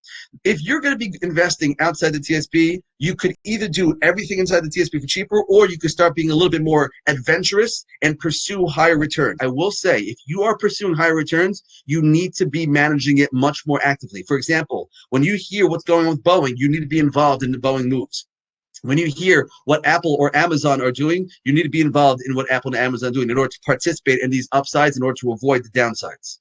If you're going to be investing outside the TSP, you could either do everything inside the TSP for cheaper, or you could start being a little bit more adventurous and pursue higher returns. I will say, if you are pursuing higher returns, you need to be managing it much more actively. For example, when you hear what's going on with Boeing, you need to be involved in the Boeing moves. When you hear what Apple or Amazon are doing, you need to be involved in what Apple and Amazon are doing in order to participate in these upsides, in order to avoid the downsides.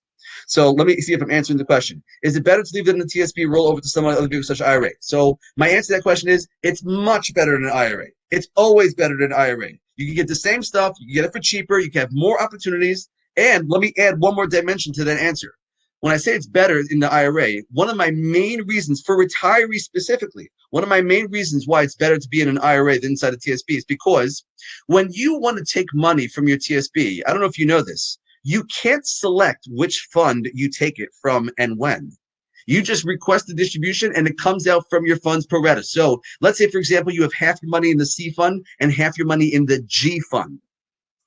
So let me see if I'm answering the question. Is it better to leave it in the TSP, roll over to some other vehicle such as IRA? So my answer to that question is, it's much better than an IRA. It's always better than an IRA. You can get the same stuff. You can get it for cheaper. You can have more opportunities. And let me add one more dimension to that answer. When I say it's better in the IRA, one of my main reasons for retirees specifically, one of my main reasons why it's better to be in an IRA than inside a TSP is because when you want to take money from your TSP, I don't know if you know this, you can't select which fund you take it from and when. You just request the distribution and it comes out from your funds pro rata. So let's say, for example, you have half your money in the C fund and half your money in the G fund.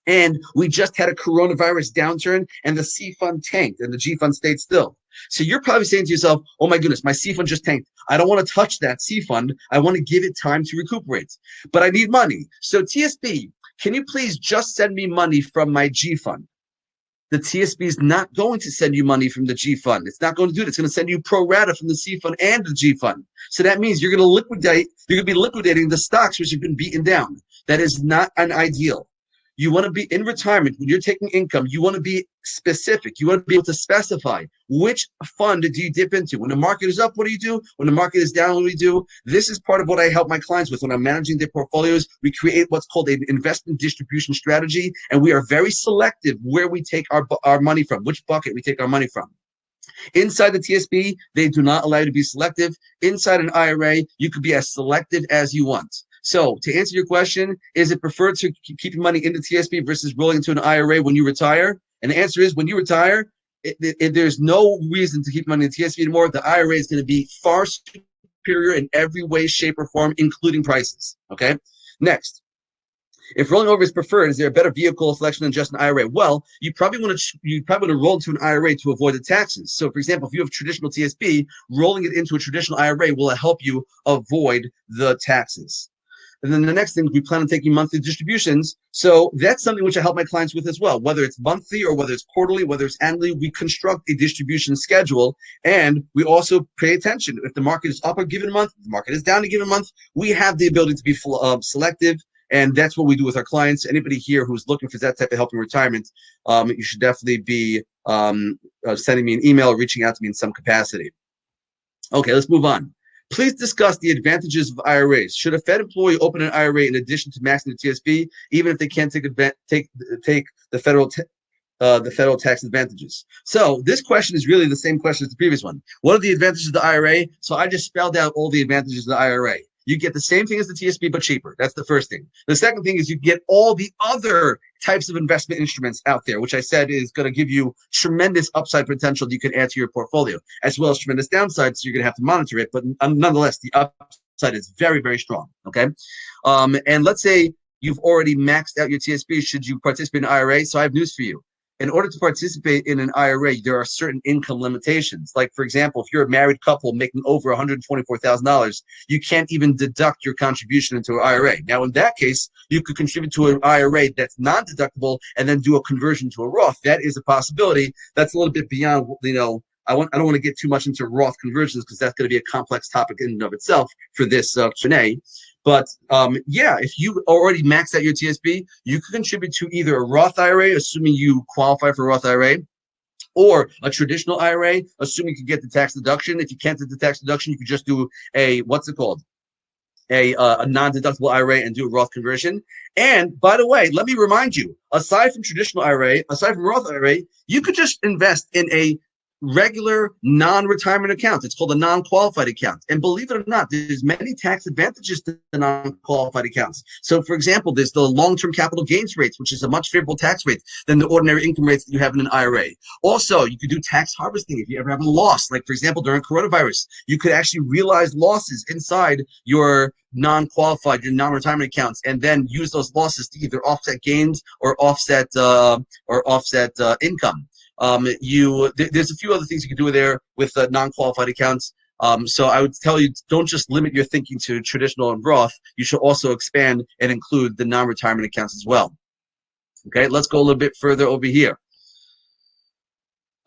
And we just had a coronavirus downturn and the C fund tanked and the G fund stayed still. So you're probably saying to yourself, oh my goodness, my C fund just tanked. I don't want to touch that C fund. I want to give it time to recuperate, but I need money. So TSP, can you please just send me money from my G fund? The TSP is not going to send you money from the G fund. It's not going to do it. It's going to send you pro rata from the C fund and the G fund. So that means you're going to be liquidating the stocks which have been beaten down. That is not an ideal. You want to be in retirement when you're taking income. You want to be specific. You want to be able to specify which fund do you dip into. When the market is up, what do you do? When the market is down, what do we do? This is part of what I help my clients with when I'm managing their portfolios. We create what's called an investment distribution strategy, and we are very selective where we take our money from, which bucket we take our money from. Inside the TSP, they do not allow you to be selective. Inside an IRA, you could be as selective as you want. So to answer your question, is it preferred to keep your money in the TSP versus rolling into an IRA when you retire? And the answer is, when you retire, there's no reason to keep money in the TSP anymore. The IRA is going to be far superior in every way, shape, or form, including prices. Okay. Next, if rolling over is preferred, is there a better vehicle selection than just an IRA? Well, you probably want to roll into an IRA to avoid the taxes. So, for example, if you have traditional TSP, rolling it into a traditional IRA will help you avoid the taxes. And then the next thing, we plan on taking monthly distributions. So that's something which I help my clients with as well. Whether it's monthly or whether it's quarterly, whether it's annually, we construct a distribution schedule. And we also pay attention. If the market is up a given month, if the market is down a given month, we have the ability to be selective. And that's what we do with our clients. Anybody here who's looking for that type of help in retirement, you should definitely be sending me an email or reaching out to me in some capacity. Okay, let's move on. Please discuss the advantages of IRAs. Should a Fed employee open an IRA in addition to maxing the TSP, even if they can't take the federal tax advantages? So this question is really the same question as the previous one. What are the advantages of the IRA? So I just spelled out all the advantages of the IRA. You get the same thing as the TSP, but cheaper. That's the first thing. The second thing is you get all the other types of investment instruments out there, which I said is going to give you tremendous upside potential that you can add to your portfolio, as well as tremendous downsides. So you're going to have to monitor it. But nonetheless, the upside is very, very strong. Okay. And let's say you've already maxed out your TSP. Should you participate in an IRA? So I have news for you. In order to participate in an IRA, there are certain income limitations. Like, for example, if you're a married couple making over $124,000, you can't even deduct your contribution into an IRA. Now, in that case, you could contribute to an IRA that's non-deductible and then do a conversion to a Roth. That is a possibility. That's a little bit beyond, I don't want to get too much into Roth conversions because that's going to be a complex topic in and of itself for this Q&A. But if you already maxed out your TSP, you could contribute to either a Roth IRA, assuming you qualify for a Roth IRA, or a traditional IRA, assuming you can get the tax deduction. If you can't get the tax deduction, you could just do a non-deductible IRA and do a Roth conversion. And by the way, let me remind you, aside from traditional IRA, aside from Roth IRA, you could just invest in a regular non-retirement accounts. It's called a non-qualified account. And believe it or not, there's many tax advantages to the non-qualified accounts. So for example, there's the long-term capital gains rates, which is a much favorable tax rate than the ordinary income rates that you have in an IRA. Also, you could do tax harvesting if you ever have a loss. Like for example, during coronavirus, you could actually realize losses inside your non-qualified, your non-retirement accounts, and then use those losses to either offset gains or offset income. There's a few other things you can do there with non-qualified accounts. So I would tell you, don't just limit your thinking to traditional and Roth. You should also expand and include the non-retirement accounts as well. Okay, let's go a little bit further over here.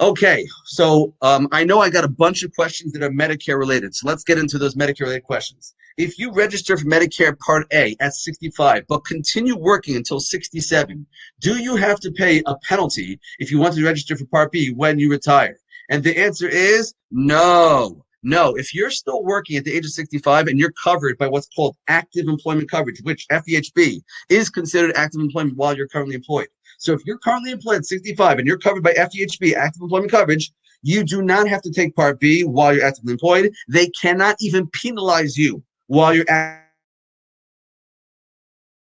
Okay, so I know I got a bunch of questions that are Medicare related. So let's get into those Medicare related questions. If you register for Medicare Part A at 65, but continue working until 67, do you have to pay a penalty if you want to register for Part B when you retire? And the answer is no. No, if you're still working at the age of 65 and you're covered by what's called active employment coverage, which FEHB is considered active employment while you're currently employed. So if you're currently employed at 65 and you're covered by FEHB, active employment coverage, you do not have to take Part B while you're actively employed. They cannot even penalize you while you're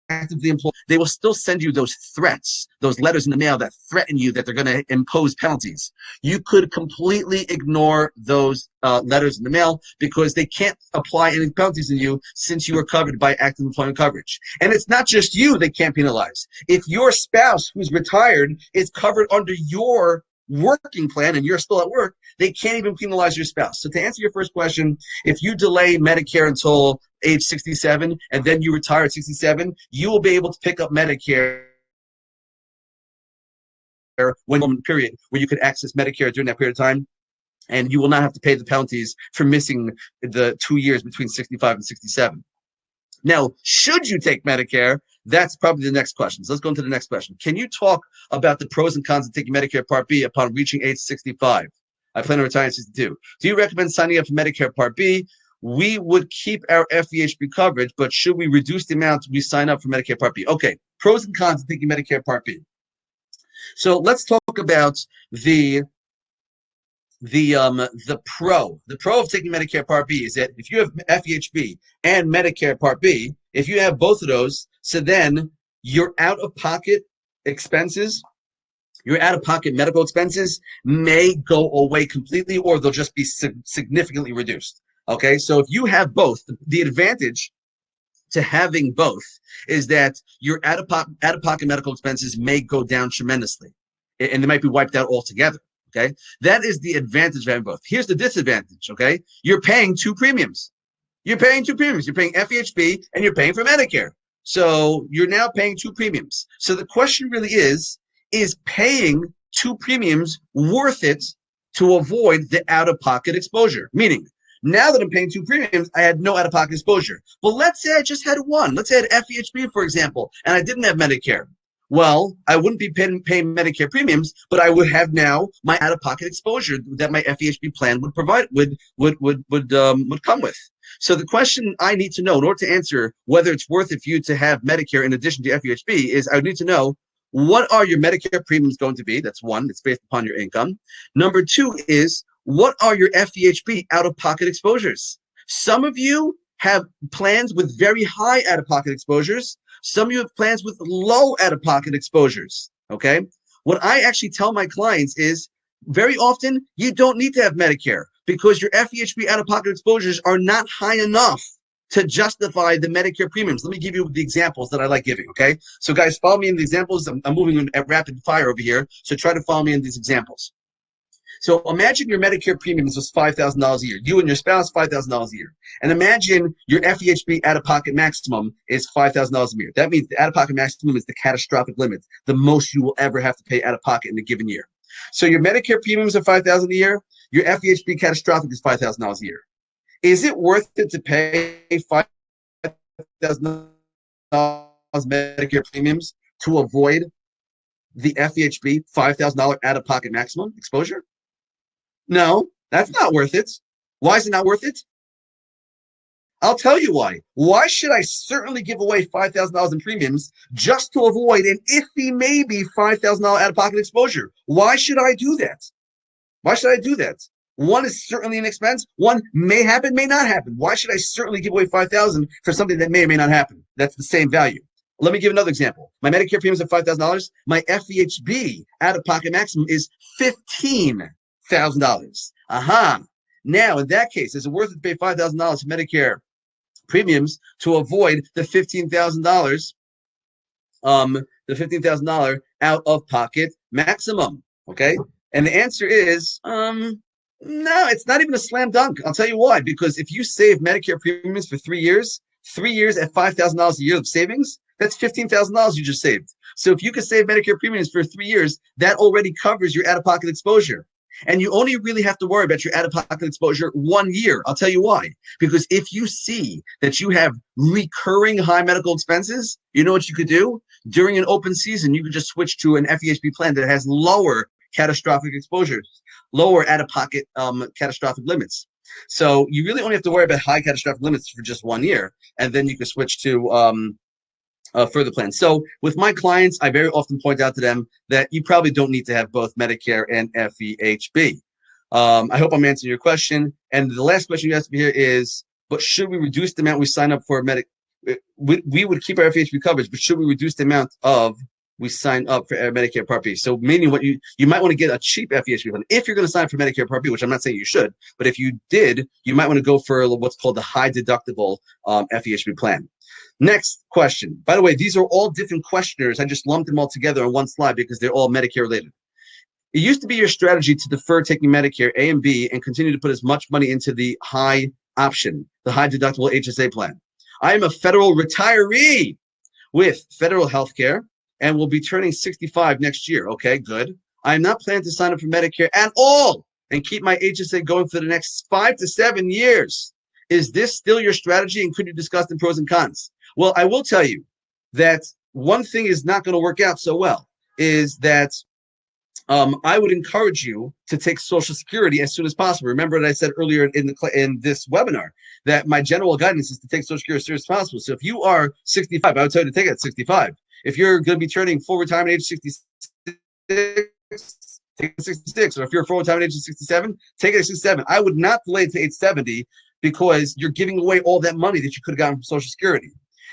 actively employed. They will still send you those threats, those letters in the mail that threaten you that they're going to impose penalties. You could completely ignore those letters in the mail because they can't apply any penalties on you since you are covered by active employment coverage. And it's not just you they can't penalize. If your spouse who's retired is covered under your working plan and you're still at work, they can't even penalize your spouse. So to answer your first question, if you delay Medicare until age 67 and then you retire at 67, you will be able to pick up Medicare when period where you could access Medicare during that period of time, and you will not have to pay the penalties for missing the 2 years between 65 and 67. Now, should you take Medicare? That's probably the next question. So let's go into the next question. Can you talk about the pros and cons of taking Medicare Part B upon reaching age 65? I plan on retiring at 62. Do you recommend signing up for Medicare Part B? We would keep our FEHB coverage, but should we reduce the amount we sign up for Medicare Part B? Okay, pros and cons of taking Medicare Part B. So let's talk about the pro of taking Medicare Part B is that if you have FEHB and Medicare Part B, if you have both of those, so then your out-of-pocket expenses, your out-of-pocket medical expenses may go away completely, or they'll just be significantly reduced. Okay, so if you have both, the advantage to having both is that your out-of-pocket medical expenses may go down tremendously, and they might be wiped out altogether. Okay, that is the advantage of having both. Here's the disadvantage. Okay, you're paying two premiums. You're paying FEHB and you're paying for Medicare. So you're now paying two premiums. So the question really is paying two premiums worth it to avoid the out-of-pocket exposure? Meaning, now that I'm paying two premiums, I had no out-of-pocket exposure. But let's say I just had one. Let's say I had FEHB, for example, and I didn't have Medicare. Well, I wouldn't be paying Medicare premiums, but I would have now my out-of-pocket exposure that my FEHB plan would provide would come with. So the question I need to know in order to answer whether it's worth it for you to have Medicare in addition to FEHB is I would need to know, what are your Medicare premiums going to be? That's one. It's based upon your income. Number two is, what are your FEHB out-of-pocket exposures? Some of you have plans with very high out-of-pocket exposures. Some of you have plans with low out-of-pocket exposures, okay? What I actually tell my clients is very often you don't need to have Medicare because your FEHB out-of-pocket exposures are not high enough to justify the Medicare premiums. Let me give you the examples that I like giving, okay? So guys, follow me in the examples. I'm moving at rapid fire over here, so try to follow me in these examples. So imagine your Medicare premiums was $5,000 a year. You and your spouse, $5,000 a year. And imagine your FEHB out-of-pocket maximum is $5,000 a year. That means the out-of-pocket maximum is the catastrophic limit, the most you will ever have to pay out-of-pocket in a given year. So your Medicare premiums are $5,000 a year. Your FEHB catastrophic is $5,000 a year. Is it worth it to pay $5,000 Medicare premiums to avoid the FEHB $5,000 out-of-pocket maximum exposure? No, that's not worth it. Why is it not worth it? I'll tell you why. Why should I certainly give away $5,000 in premiums just to avoid an iffy maybe $5,000 out-of-pocket exposure? Why should I do that? Why should I do that? One is certainly an expense. One may happen, may not happen. Why should I certainly give away $5,000 for something that may or may not happen? That's the same value. Let me give another example. My Medicare premiums are $5,000. My FEHB out-of-pocket maximum is $15,000. Aha. Now, in that case, is it worth it to pay $5,000 for Medicare premiums to avoid the $15,000 out-of-pocket maximum? Okay, and the answer is no, it's not even a slam dunk. I'll tell you why. Because if you save Medicare premiums for 3 years at $5,000 a year of savings, that's $15,000 you just saved. So if you could save Medicare premiums for 3 years, that already covers your out-of-pocket exposure. And you only really have to worry about your out-of-pocket exposure 1 year. I'll tell you why. Because if you see that you have recurring high medical expenses, you know what you could do? During an open season, you could just switch to an FEHB plan that has lower catastrophic exposures, lower out-of-pocket catastrophic limits. So you really only have to worry about high catastrophic limits for just 1 year, and then you can switch to further plans. So with my clients, I very often point out to them that you probably don't need to have both Medicare and FEHB. I hope I'm answering your question. And the last question you asked me here is, but should we reduce the amount we sign up for we would keep our FEHB coverage, but should we reduce the amount of we sign up for Medicare Part B? So meaning what you might want to get a cheap FEHB plan. If you're going to sign up for Medicare Part B, which I'm not saying you should, but if you did, you might want to go for what's called the high deductible FEHB plan. Next question. By the way, these are all different questionnaires. I just lumped them all together on one slide because they're all Medicare related. It used to be your strategy to defer taking Medicare A and B and continue to put as much money into the high option, the high deductible HSA plan. I am a federal retiree with federal health care and will be turning 65 next year. Okay, good. I am not planning to sign up for Medicare at all and keep my HSA going for the next 5 to 7 years. Is this still your strategy, and could you discuss the pros and cons? Well, I will tell you that one thing is not going to work out so well is that I would encourage you to take Social Security as soon as possible. Remember that I said earlier in this webinar that my general guidance is to take Social Security as soon as possible. So if you are 65, I would tell you to take it at 65. If you're going to be turning full retirement age 66, take it at 66. Or if you're full retirement age 67, take it at 67. I would not delay it to age 70 because you're giving away all that money that you could have gotten from Social Security.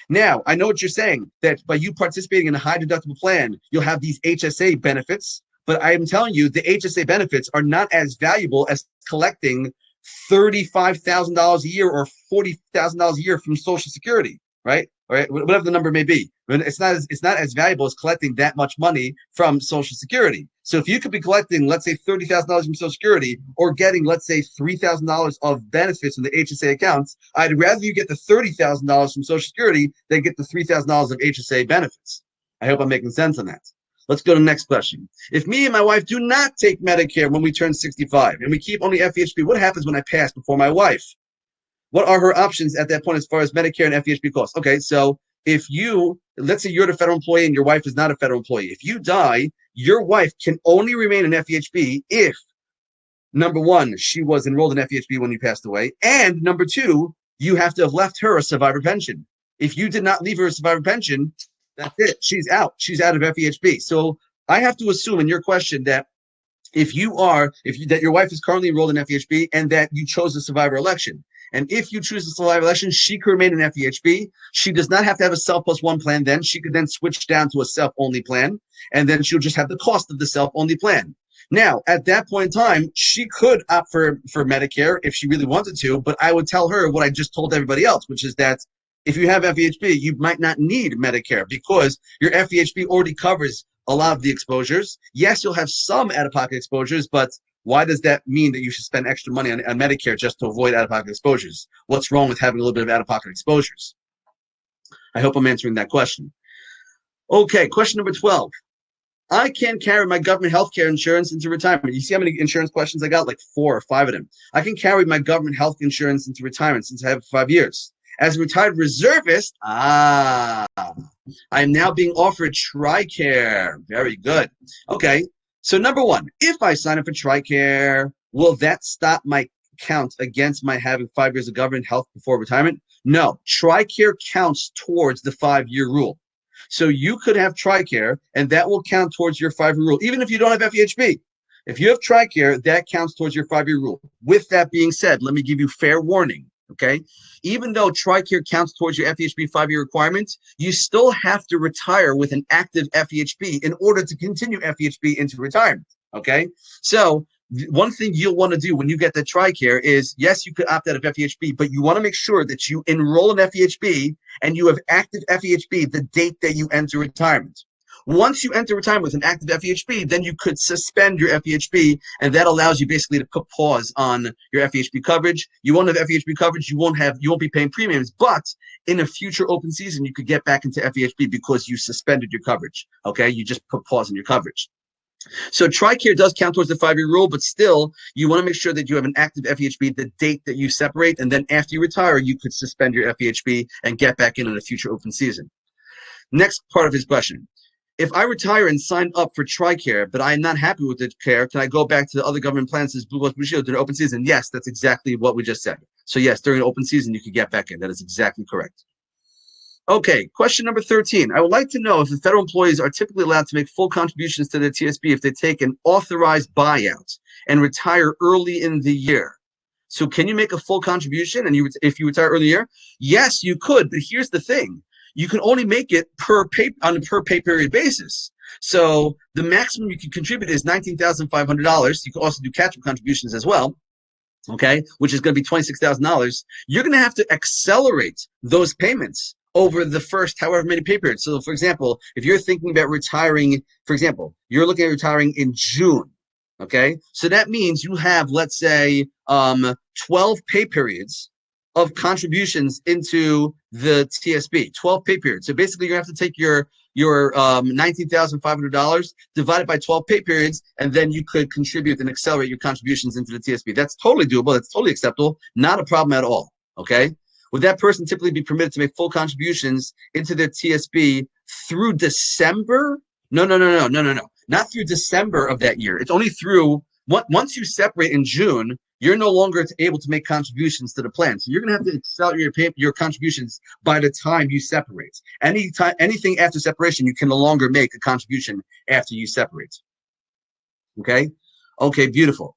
Now, I know what you're saying, that by you participating in a high deductible plan, you'll have these HSA benefits. But I am telling you, the HSA benefits are not as valuable as collecting $35,000 a year or $40,000 a year from Social Security, right? All right, whatever the number may be. It's not as valuable as collecting that much money from Social Security. So if you could be collecting, let's say, $30,000 from Social Security or getting, let's say, $3,000 of benefits from the HSA accounts, I'd rather you get the $30,000 from Social Security than get the $3,000 of HSA benefits. I hope I'm making sense on that. Let's go to the next question. If me and my wife do not take Medicare when we turn 65 and we keep only FEHB, what happens when I pass before my wife? What are her options at that point as far as Medicare and FEHB costs? Okay, so if you, let's say you're the federal employee and your wife is not a federal employee. If you die, your wife can only remain in FEHB if, number one, she was enrolled in FEHB when you passed away, and number two, you have to have left her a survivor pension. If you did not leave her a survivor pension, that's it. She's out. She's out of FEHB. So I have to assume in your question that that your wife is currently enrolled in FEHB and that you chose a survivor election. And if you choose a survivor election, she could remain in FEHB. She does not have to have a self+1 plan then. She could then switch down to a self-only plan, and then she'll just have the cost of the self-only plan. Now, at that point in time, she could opt for Medicare if she really wanted to, but I would tell her what I just told everybody else, which is that if you have FEHB, you might not need Medicare because your FEHB already covers a lot of the exposures. Yes, you'll have some out-of-pocket exposures, but why does that mean that you should spend extra money on Medicare just to avoid out-of-pocket exposures? What's wrong with having a little bit of out-of-pocket exposures? I hope I'm answering that question. Okay, question number 12. I can carry my government health care insurance into retirement. You see how many insurance questions I got? Like 4 or 5 of them. I can carry my government health insurance into retirement since I have 5 years. As a retired reservist, I am now being offered TriCare. Very good. Okay, so number one, if I sign up for TriCare, will that stop my count against my having 5 years of government health before retirement? No, TriCare counts towards the 5-year rule. So you could have TriCare, and that will count towards your 5-year rule, even if you don't have FEHB. If you have TriCare, that counts towards your 5-year rule. With that being said, let me give you fair warning. Okay, even though TriCare counts towards your FEHB 5-year requirements, you still have to retire with an active FEHB in order to continue FEHB into retirement. Okay, so one thing you'll want to do when you get the TriCare is, yes, you could opt out of FEHB, but you want to make sure that you enroll in FEHB and you have active FEHB the date that you enter retirement. Once you enter retirement with an active FEHB, then you could suspend your FEHB, and that allows you basically to put pause on your FEHB coverage. You won't have FEHB coverage, you won't be paying premiums, but in a future open season, you could get back into FEHB because you suspended your coverage. Okay, you just put pause on your coverage. So TriCare does count towards the 5-year rule, but still, you want to make sure that you have an active FEHB the date that you separate, and then after you retire, you could suspend your FEHB and get back in a future open season. Next part of his question. If I retire and sign up for TriCare, but I am not happy with the care, can I go back to the other government plans as Blue Cross Blue Shield during open season? Yes, that's exactly what we just said. So yes, during open season, you can get back in. That is exactly correct. Okay, question number 13. I would like to know if the federal employees are typically allowed to make full contributions to their TSB if they take an authorized buyout and retire early in the year. So can you make a full contribution and if you retire early in the year? Yes, you could, but here's the thing. You can only make it on a per pay period basis. So the maximum you can contribute is $19,500. You can also do catch-up contributions as well, okay, which is going to be $26,000. You're going to have to accelerate those payments over the first however many pay periods. So, for example, if you're thinking about retiring, for example, you're looking at retiring in June, okay? So that means you have, let's say, 12 pay periods of contributions into the TSB, 12 pay periods. So basically, you have to take your $19,500 divided by 12 pay periods, and then you could contribute and accelerate your contributions into the TSB. That's totally doable. That's totally acceptable. Not a problem at all, okay? Would that person typically be permitted to make full contributions into their TSB through December? No. Not through December of that year. It's only through, once you separate in June, you're no longer able to make contributions to the plan. So you're going to have to accelerate your contributions by the time you separate. Anything after separation, you can no longer make a contribution after you separate. Okay? Okay, beautiful.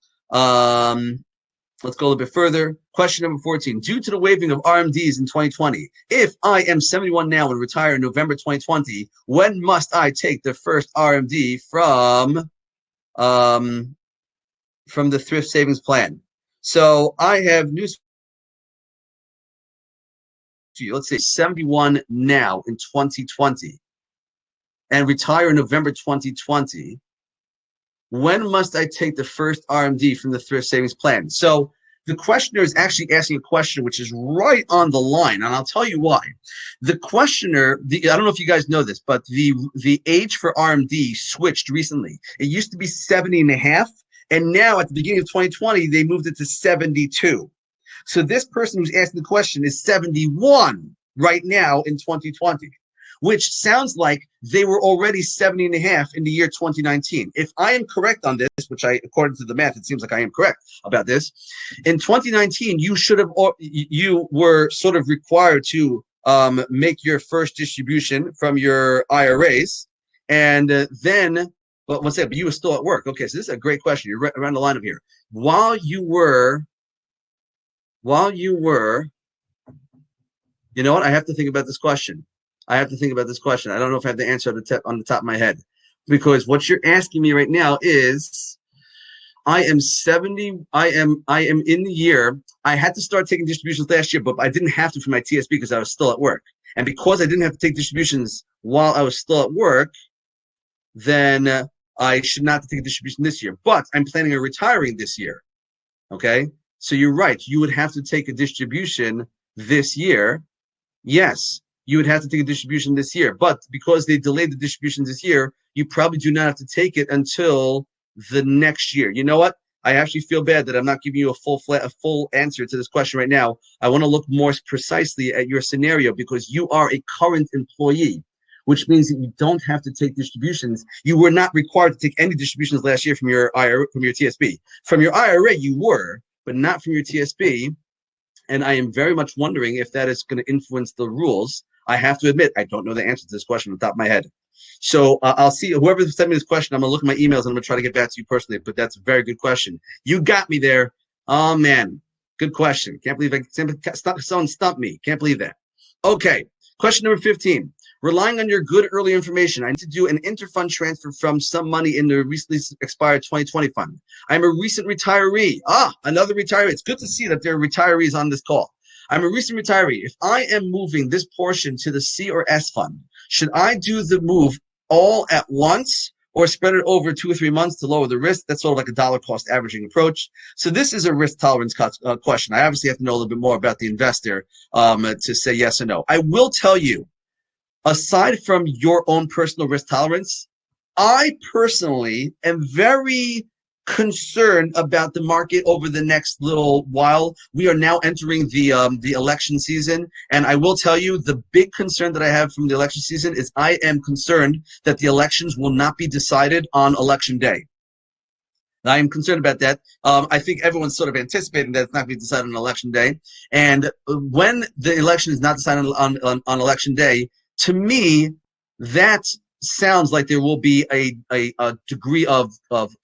Let's go a little bit further. Question number 14. Due to the waiving of RMDs in 2020, if I am 71 now and retire in November 2020, when must I take the first RMD from the thrift savings plan? So I have news for you. Let's say 71 now in 2020 and retire in November 2020. When must I take the first RMD from the thrift savings plan? So the questioner is actually asking a question which is right on the line, and I'll tell you why. The questioner, I don't know if you guys know this, but the age for RMD switched recently. It used to be 70 and a half, and now at the beginning of 2020, they moved it to 72. So this person who's asking the question is 71 right now in 2020. Which sounds like they were already 70 and a half in the year 2019. If I am correct on this, which according to the math, it seems like I am correct about this, in 2019, you were sort of required to make your first distribution from your IRAs, and then, but you were still at work. Okay, so this is a great question. You're right around the line of here. While you were, you know what? I have to think about this question. I don't know if I have the answer on the top of my head, because what you're asking me right now is, I am 70. I am in the year. I had to start taking distributions last year, but I didn't have to for my TSB because I was still at work. And because I didn't have to take distributions while I was still at work, then I should not take a distribution this year. But I'm planning on retiring this year. Okay, so you're right. You would have to take a distribution this year. Yes. You would have to take a distribution this year. But because they delayed the distribution this year, you probably do not have to take it until the next year. You know what? I actually feel bad that I'm not giving you a full answer to this question right now. I want to look more precisely at your scenario because you are a current employee, which means that you don't have to take distributions. You were not required to take any distributions last year from your IRA, from your TSB. From your IRA, you were, but not from your TSB. And I am very much wondering if that is going to influence the rules. I have to admit, I don't know the answer to this question on the top of my head. So I'll see whoever sent me this question. I'm gonna look at my emails and I'm gonna try to get back to you personally. But that's a very good question. You got me there. Oh man, good question. Can't believe someone stumped me. Can't believe that. Okay, question number 15. Relying on your good early information, I need to do an interfund transfer from some money in the recently expired 2020 fund. I'm a recent retiree. Another retiree. It's good to see that there are retirees on this call. I'm a recent retiree. If I am moving this portion to the C or S fund, should I do the move all at once or spread it over 2 or 3 months to lower the risk? That's sort of like a dollar cost averaging approach. So this is a risk tolerance question. I obviously have to know a little bit more about the investor to say yes or no. I will tell you, aside from your own personal risk tolerance, I personally am very concerned about the market over the next little while. We are now entering the election season, and I will tell you the big concern that I have from the election season is I am concerned that the elections will not be decided on election day. I am concerned about that. I think everyone's sort of anticipating that it's not going to be decided on election day, and when the election is not decided on election day, to me, that sounds like there will be a degree of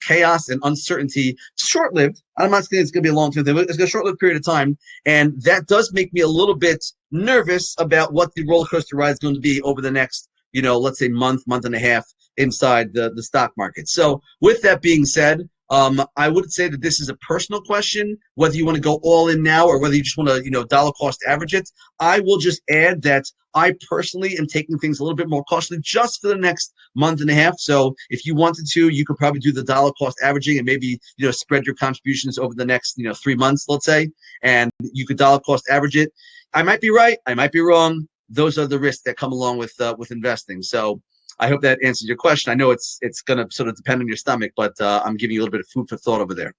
chaos and uncertainty, short-lived. I'm not saying it's going to be a long-term thing, but it's a short-lived period of time. And that does make me a little bit nervous about what the roller coaster ride is going to be over the next, let's say month and a half inside the stock market. So with that being said, I would say that this is a personal question, whether you want to go all in now or whether you just want to, dollar cost average it. I will just add that I personally am taking things a little bit more cautiously just for the next month and a half. So if you wanted to, you could probably do the dollar cost averaging and maybe, spread your contributions over the next, 3 months, let's say, and you could dollar cost average it. I might be right. I might be wrong. Those are the risks that come along with investing. So I hope that answers your question. I know it's going to sort of depend on your stomach, but I'm giving you a little bit of food for thought over there.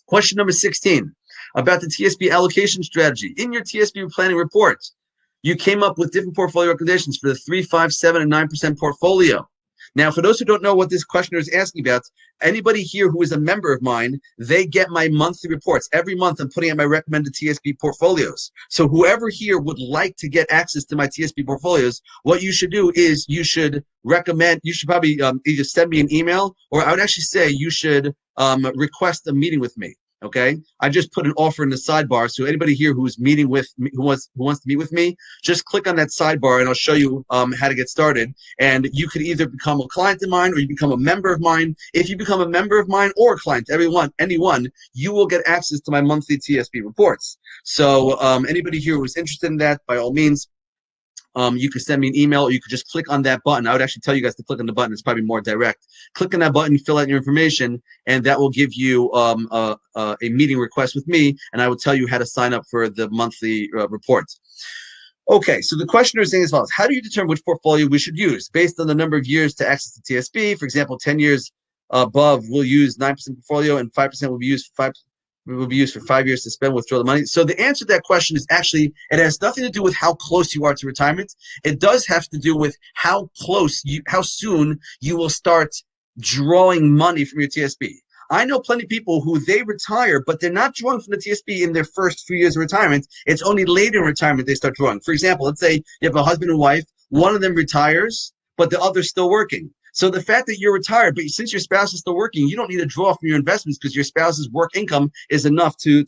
Question number 16, about the TSP allocation strategy. In your TSP planning report, you came up with different portfolio recommendations for the 3, 5, 7, and 9% portfolio. Now, for those who don't know what this questioner is asking about, anybody here who is a member of mine, they get my monthly reports. Every month, I'm putting out my recommended TSP portfolios. So whoever here would like to get access to my TSP portfolios, what you should do is you should probably either send me an email, or I would actually say you should request a meeting with me. Okay, I just put an offer in the sidebar. So anybody here who's meeting with me, who wants to meet with me, just click on that sidebar and I'll show you how to get started. And you could either become a client of mine or you become a member of mine. If you become a member of mine or a client, anyone, you will get access to my monthly TSP reports. So anybody here who's interested in that, by all means, you could send me an email or you could just click on that button. I would actually tell you guys to click on the button. It's probably more direct. Click on that button, fill out your information, and that will give you a meeting request with me, and I will tell you how to sign up for the monthly reports. Okay, so the questioner is saying as follows. How do you determine which portfolio we should use? Based on the number of years to access the TSP, for example, 10 years above, we'll use 9% portfolio and 5% will be used for 5 years to spend, withdraw the money. So the answer to that question is actually, it has nothing to do with how close you are to retirement. It does have to do with how soon you will start drawing money from your TSP. I know plenty of people who they retire, but they're not drawing from the TSP in their first few years of retirement. It's only later in retirement they start drawing. For example, let's say you have a husband and wife. One of them retires, but the other's still working. So the fact that you're retired, but since your spouse is still working, you don't need to draw from your investments because your spouse's work income is enough to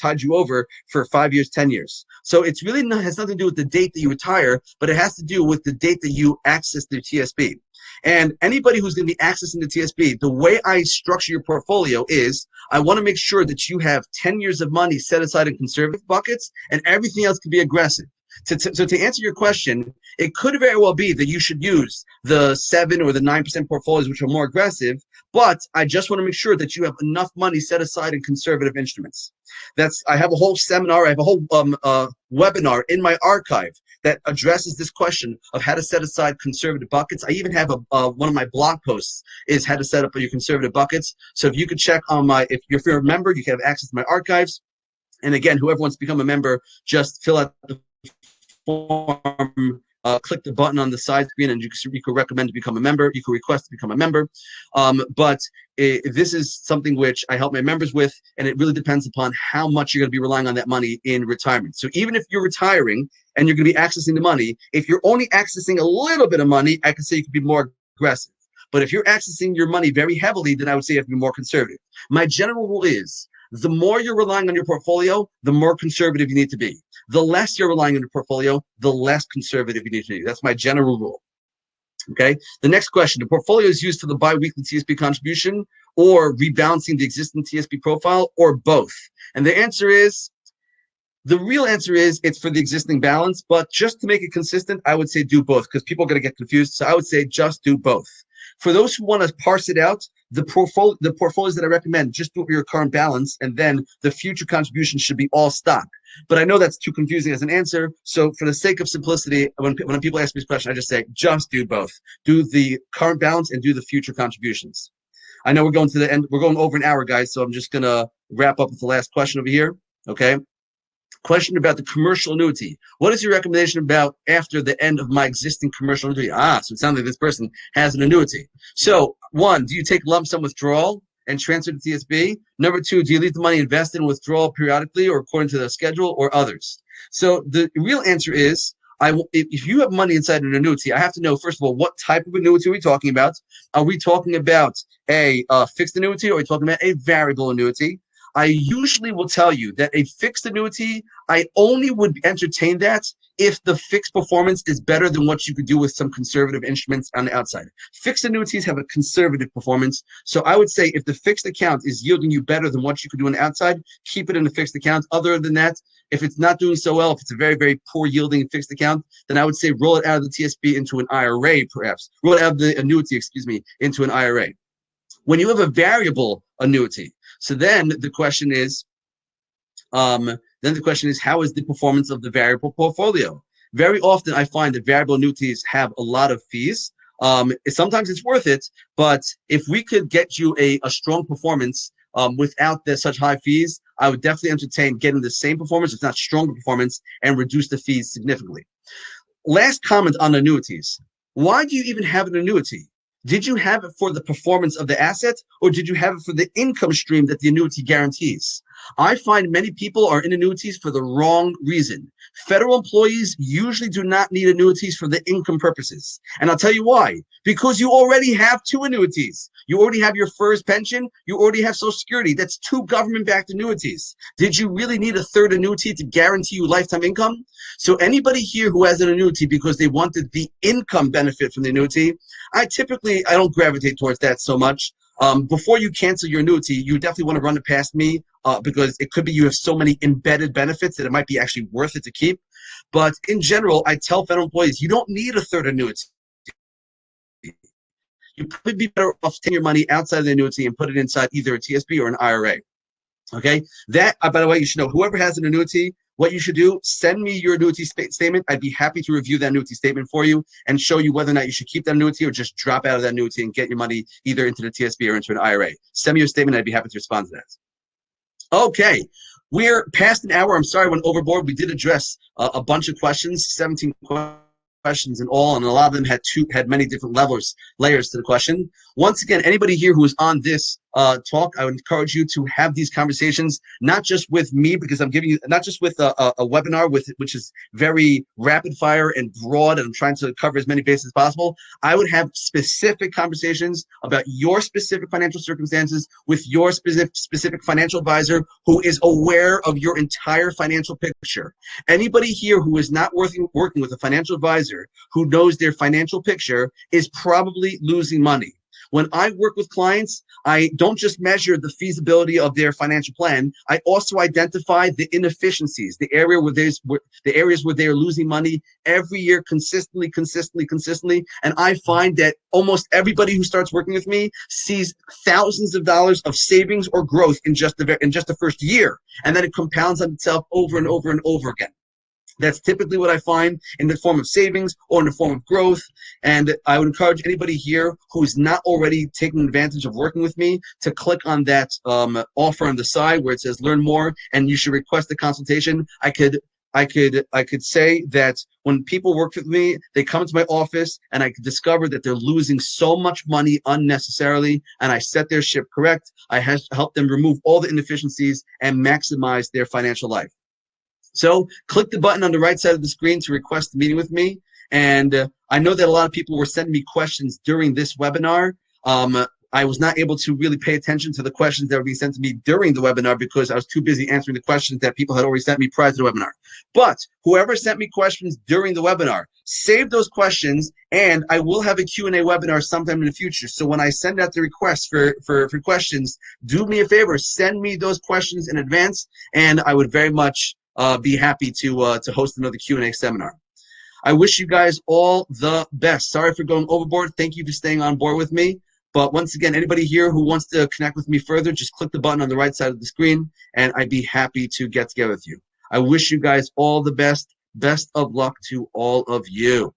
tide you over for 5 years, 10 years. So it's really has nothing to do with the date that you retire, but it has to do with the date that you access the TSP. And anybody who's going to be accessing the TSP, the way I structure your portfolio is I want to make sure that you have 10 years of money set aside in conservative buckets and everything else can be aggressive. So to answer your question, it could very well be that you should use the 7 or the 9% portfolios, which are more aggressive, but I just want to make sure that you have enough money set aside in conservative instruments. I have a whole seminar, I have a whole webinar in my archive that addresses this question of how to set aside conservative buckets. I even have one of my blog posts is how to set up your conservative buckets. So if you could check on if you're a member, you can have access to my archives. And again, whoever wants to become a member, just fill out the form click the button on the side screen, and you could recommend to become a member. You could request to become a member. But this is something which I help my members with, and it really depends upon how much you're going to be relying on that money in retirement. So even if you're retiring and you're going to be accessing the money, if you're only accessing a little bit of money, I can say you could be more aggressive. But if you're accessing your money very heavily, then I would say you have to be more conservative. My general rule is the more you're relying on your portfolio, the more conservative you need to be. The less you're relying on your portfolio, the less conservative you need to be. That's my general rule. Okay. The next question: the portfolio is used for the biweekly TSP contribution, or rebalancing the existing TSP profile, or both? And the real answer is it's for the existing balance. But just to make it consistent, I would say do both, because people are going to get confused. So I would say just do both. For those who want to parse it out, the portfolios that I recommend, just do it with your current balance, and then the future contributions should be all stock. But I know that's too confusing as an answer. So for the sake of simplicity, when people ask me this question, I just say, just do both. Do the current balance and do the future contributions. I know we're going to the end. We're going over an hour, guys. So I'm just going to wrap up with the last question over here. Okay. Question about the commercial annuity. What is your recommendation about after the end of my existing commercial annuity? So it sounds like this person has an annuity. So 1, do you take lump sum withdrawal and transfer to TSB? Number 2, do you leave the money invested in withdrawal periodically or according to the schedule, or others? So the real answer is, if you have money inside an annuity, I have to know, first of all, what type of annuity are we talking about? Are we talking about a fixed annuity, or are we talking about a variable annuity? I usually will tell you that a fixed annuity, I only would entertain that if the fixed performance is better than what you could do with some conservative instruments on the outside. Fixed annuities have a conservative performance. So I would say if the fixed account is yielding you better than what you could do on the outside, keep it in the fixed account. Other than that, if it's not doing so well, if it's a very, very poor yielding fixed account, then I would say roll it out of the TSB into an IRA, perhaps. Roll it out of the annuity, into an IRA. When you have a variable annuity, so then the question is, how is the performance of the variable portfolio? Very often I find that variable annuities have a lot of fees. Sometimes it's worth it, but if we could get you a strong performance without such high fees, I would definitely entertain getting the same performance, if not stronger performance, and reduce the fees significantly. Last comment on annuities. Why do you even have an annuity? Did you have it for the performance of the asset, or did you have it for the income stream that the annuity guarantees? I find many people are in annuities for the wrong reason. Federal employees usually do not need annuities for the income purposes. And I'll tell you why. Because you already have 2 annuities. You already have your FERS pension. You already have Social Security. That's 2 government-backed annuities. Did you really need a 3rd annuity to guarantee you lifetime income? So anybody here who has an annuity because they wanted the income benefit from the annuity, I don't gravitate towards that so much. Before you cancel your annuity, you definitely want to run it past me because it could be you have so many embedded benefits that it might be actually worth it to keep. But in general, I tell federal employees, you don't need a 3rd annuity. You could be better off taking your money outside of the annuity and put it inside either a TSB or an IRA. Okay? That, by the way, you should know, whoever has an annuity, what you should do, send me your annuity statement. I'd be happy to review that annuity statement for you and show you whether or not you should keep that annuity or just drop out of that annuity and get your money either into the TSB or into an IRA. Send me your statement. I'd be happy to respond to that. Okay. We're past an hour. I'm sorry I went overboard. We did address a bunch of questions, 17 questions in all, and a lot of them had many different layers to the question. Once again, anybody here who is on this talk, I would encourage you to have these conversations, not just with me, because I'm giving you, not just with a webinar which is very rapid fire and broad, and I'm trying to cover as many bases as possible. I would have specific conversations about your specific financial circumstances with your specific financial advisor who is aware of your entire financial picture. Anybody here who is not working with a financial advisor who knows their financial picture is probably losing money. When I work with clients, I don't just measure the feasibility of their financial plan. I also identify the inefficiencies, the areas where they are losing money every year consistently. And I find that almost everybody who starts working with me sees thousands of dollars of savings or growth in just the first year. And then it compounds on itself over and over and over again. That's typically what I find in the form of savings or in the form of growth. And I would encourage anybody here who is not already taking advantage of working with me to click on that offer on the side where it says learn more and you should request a consultation. I could I could say that when people work with me, they come into my office and I could discover that they're losing so much money unnecessarily, and I set their ship correct. I help them remove all the inefficiencies and maximize their financial life. So click the button on the right side of the screen to request a meeting with me. And I know that a lot of people were sending me questions during this webinar. I was not able to really pay attention to the questions that were being sent to me during the webinar because I was too busy answering the questions that people had already sent me prior to the webinar. But whoever sent me questions during the webinar, save those questions, and I will have a Q&A webinar sometime in the future. So when I send out the requests for questions, do me a favor, send me those questions in advance, and I would very much be happy to host another Q&A seminar. I wish you guys all the best. Sorry for going overboard. Thank you for staying on board with me. But once again, anybody here who wants to connect with me further, just click the button on the right side of the screen, and I'd be happy to get together with you. I wish you guys all the best. Best of luck to all of you.